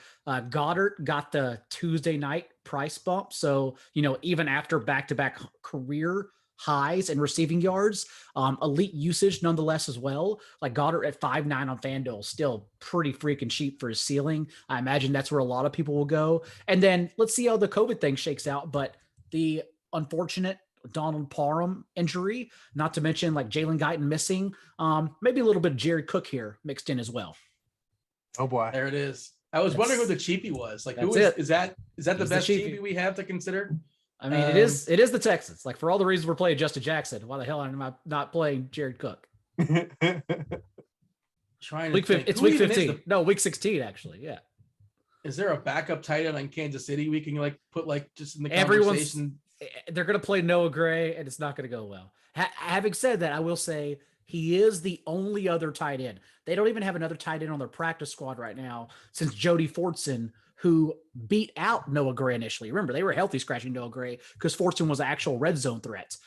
Goddard got the Tuesday night price bump, so even after back-to-back career highs and receiving yards, elite usage nonetheless as well. Like Goddard at 5.9 on FanDuel, still pretty freaking cheap for his ceiling. I imagine that's where a lot of people will go. And then let's see how the COVID thing shakes out, but the unfortunate Donald Parham injury, not to mention like Jalen Guyton missing, maybe a little bit of Jared Cook here mixed in as well. Oh boy, there it is. I was wondering who the cheapie was. Like, who is that the best cheapie we have to consider? I mean, it is the Texans. Like, for all the reasons we're playing Justin Jackson, why the hell am I not playing Jared Cook? It's week 15. No, week 16 actually. Yeah. Is there a backup tight end on Kansas City we can put just in the conversation? They're going to play Noah Gray, and it's not going to go well. Having said that, I will say he is the only other tight end. They don't even have another tight end on their practice squad right now since Jody Fortson, who beat out Noah Gray initially. Remember, they were healthy scratching Noah Gray because Fortson was an actual red zone threat.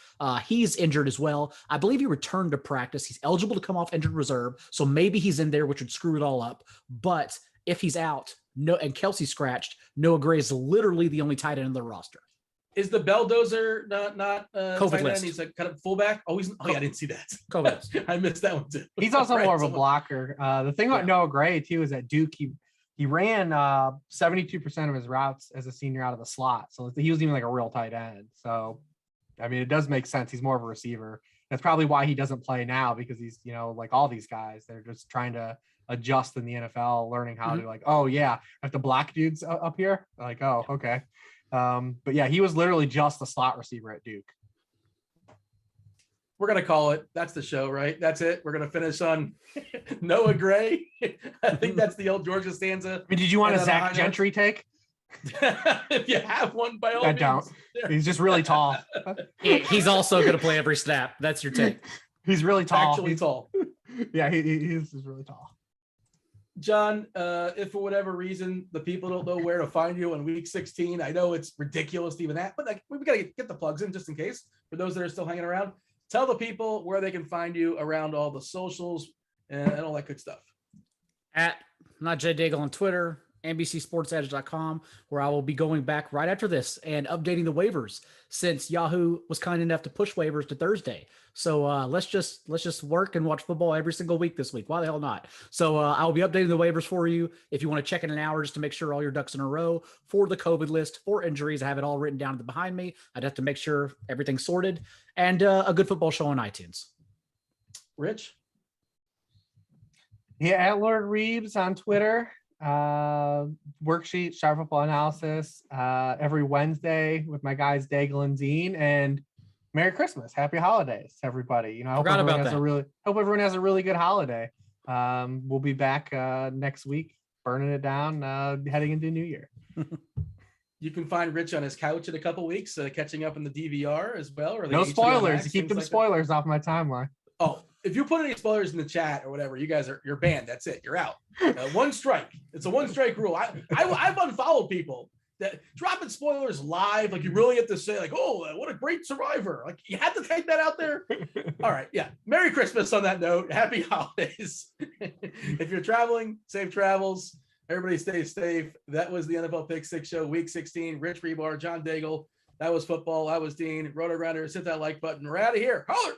He's injured as well. I believe he returned to practice. He's eligible to come off injured reserve, so maybe he's in there, which would screw it all up. But if he's out, and Kelsey scratched, Noah Gray is literally the only tight end in the roster. Is the Belldozer not COVID list? He's a kind of fullback. I didn't see that. COVID list. I missed that one too. He's also more of a blocker. The thing about Noah Gray too is that Duke he ran 72% of his routes as a senior out of the slot, so he wasn't even like a real tight end. So, I mean, it does make sense. He's more of a receiver. That's probably why he doesn't play now, because he's like all these guys, they're just trying to adjust in the NFL, learning how to I have to block dudes up here. Like, oh, okay. But yeah, he was literally just a slot receiver at Duke. We're going to call it. That's the show, right? That's it. We're going to finish on Noah Gray. I think that's the old Georgia stanza. I mean, did you want a Zach Gentry take? If you have one, by all means. Don't. He's just really tall. He's also going to play every snap. That's your take. He's really tall. Actually tall. Yeah, he's really tall. John, if for whatever reason the people don't know where to find you in week 16, I know it's ridiculous to even that, but we got to get the plugs in just in case for those that are still hanging around. Tell the people where they can find you around all the socials and all that good stuff. At Not Jay Daigle on Twitter, NBCSportsEdge.com, where I will be going back right after this and updating the waivers, since Yahoo was kind enough to push waivers to Thursday. So let's just work and watch football every single week this week. Why the hell not? So I'll be updating the waivers for you. If you want to check in an hour just to make sure all your ducks in a row for the COVID list, for injuries, I have it all written down behind me. I'd have to make sure everything's sorted, and a good football show on iTunes. Rich? Yeah, at Lord Reeves on Twitter. Worksheet, sharp football analysis every Wednesday with my guys Daigle and Dean, and Merry Christmas, Happy Holidays, everybody. I hope everyone has a really good holiday. We'll be back next week, burning it down, heading into New Year. You can find Rich on his couch in a couple weeks, catching up in the DVR as well. Or no spoilers. You keep them spoilers off my timeline. Oh, if you put any spoilers in the chat or whatever, you're banned. That's it. You're out. One strike. It's a one strike rule. I've unfollowed people that dropping spoilers live. Like, you really have to say, like, oh, what a great survivor. Like, you have to take that out there. All right. Yeah. Merry Christmas on that note. Happy holidays. If you're traveling, safe travels. Everybody stay safe. That was the NFL Pick 6 show, week 16. Rich Hribar, John Daigle. That was football. I was Dean. Rotogrinders. Hit that like button. We're out of here. Holler.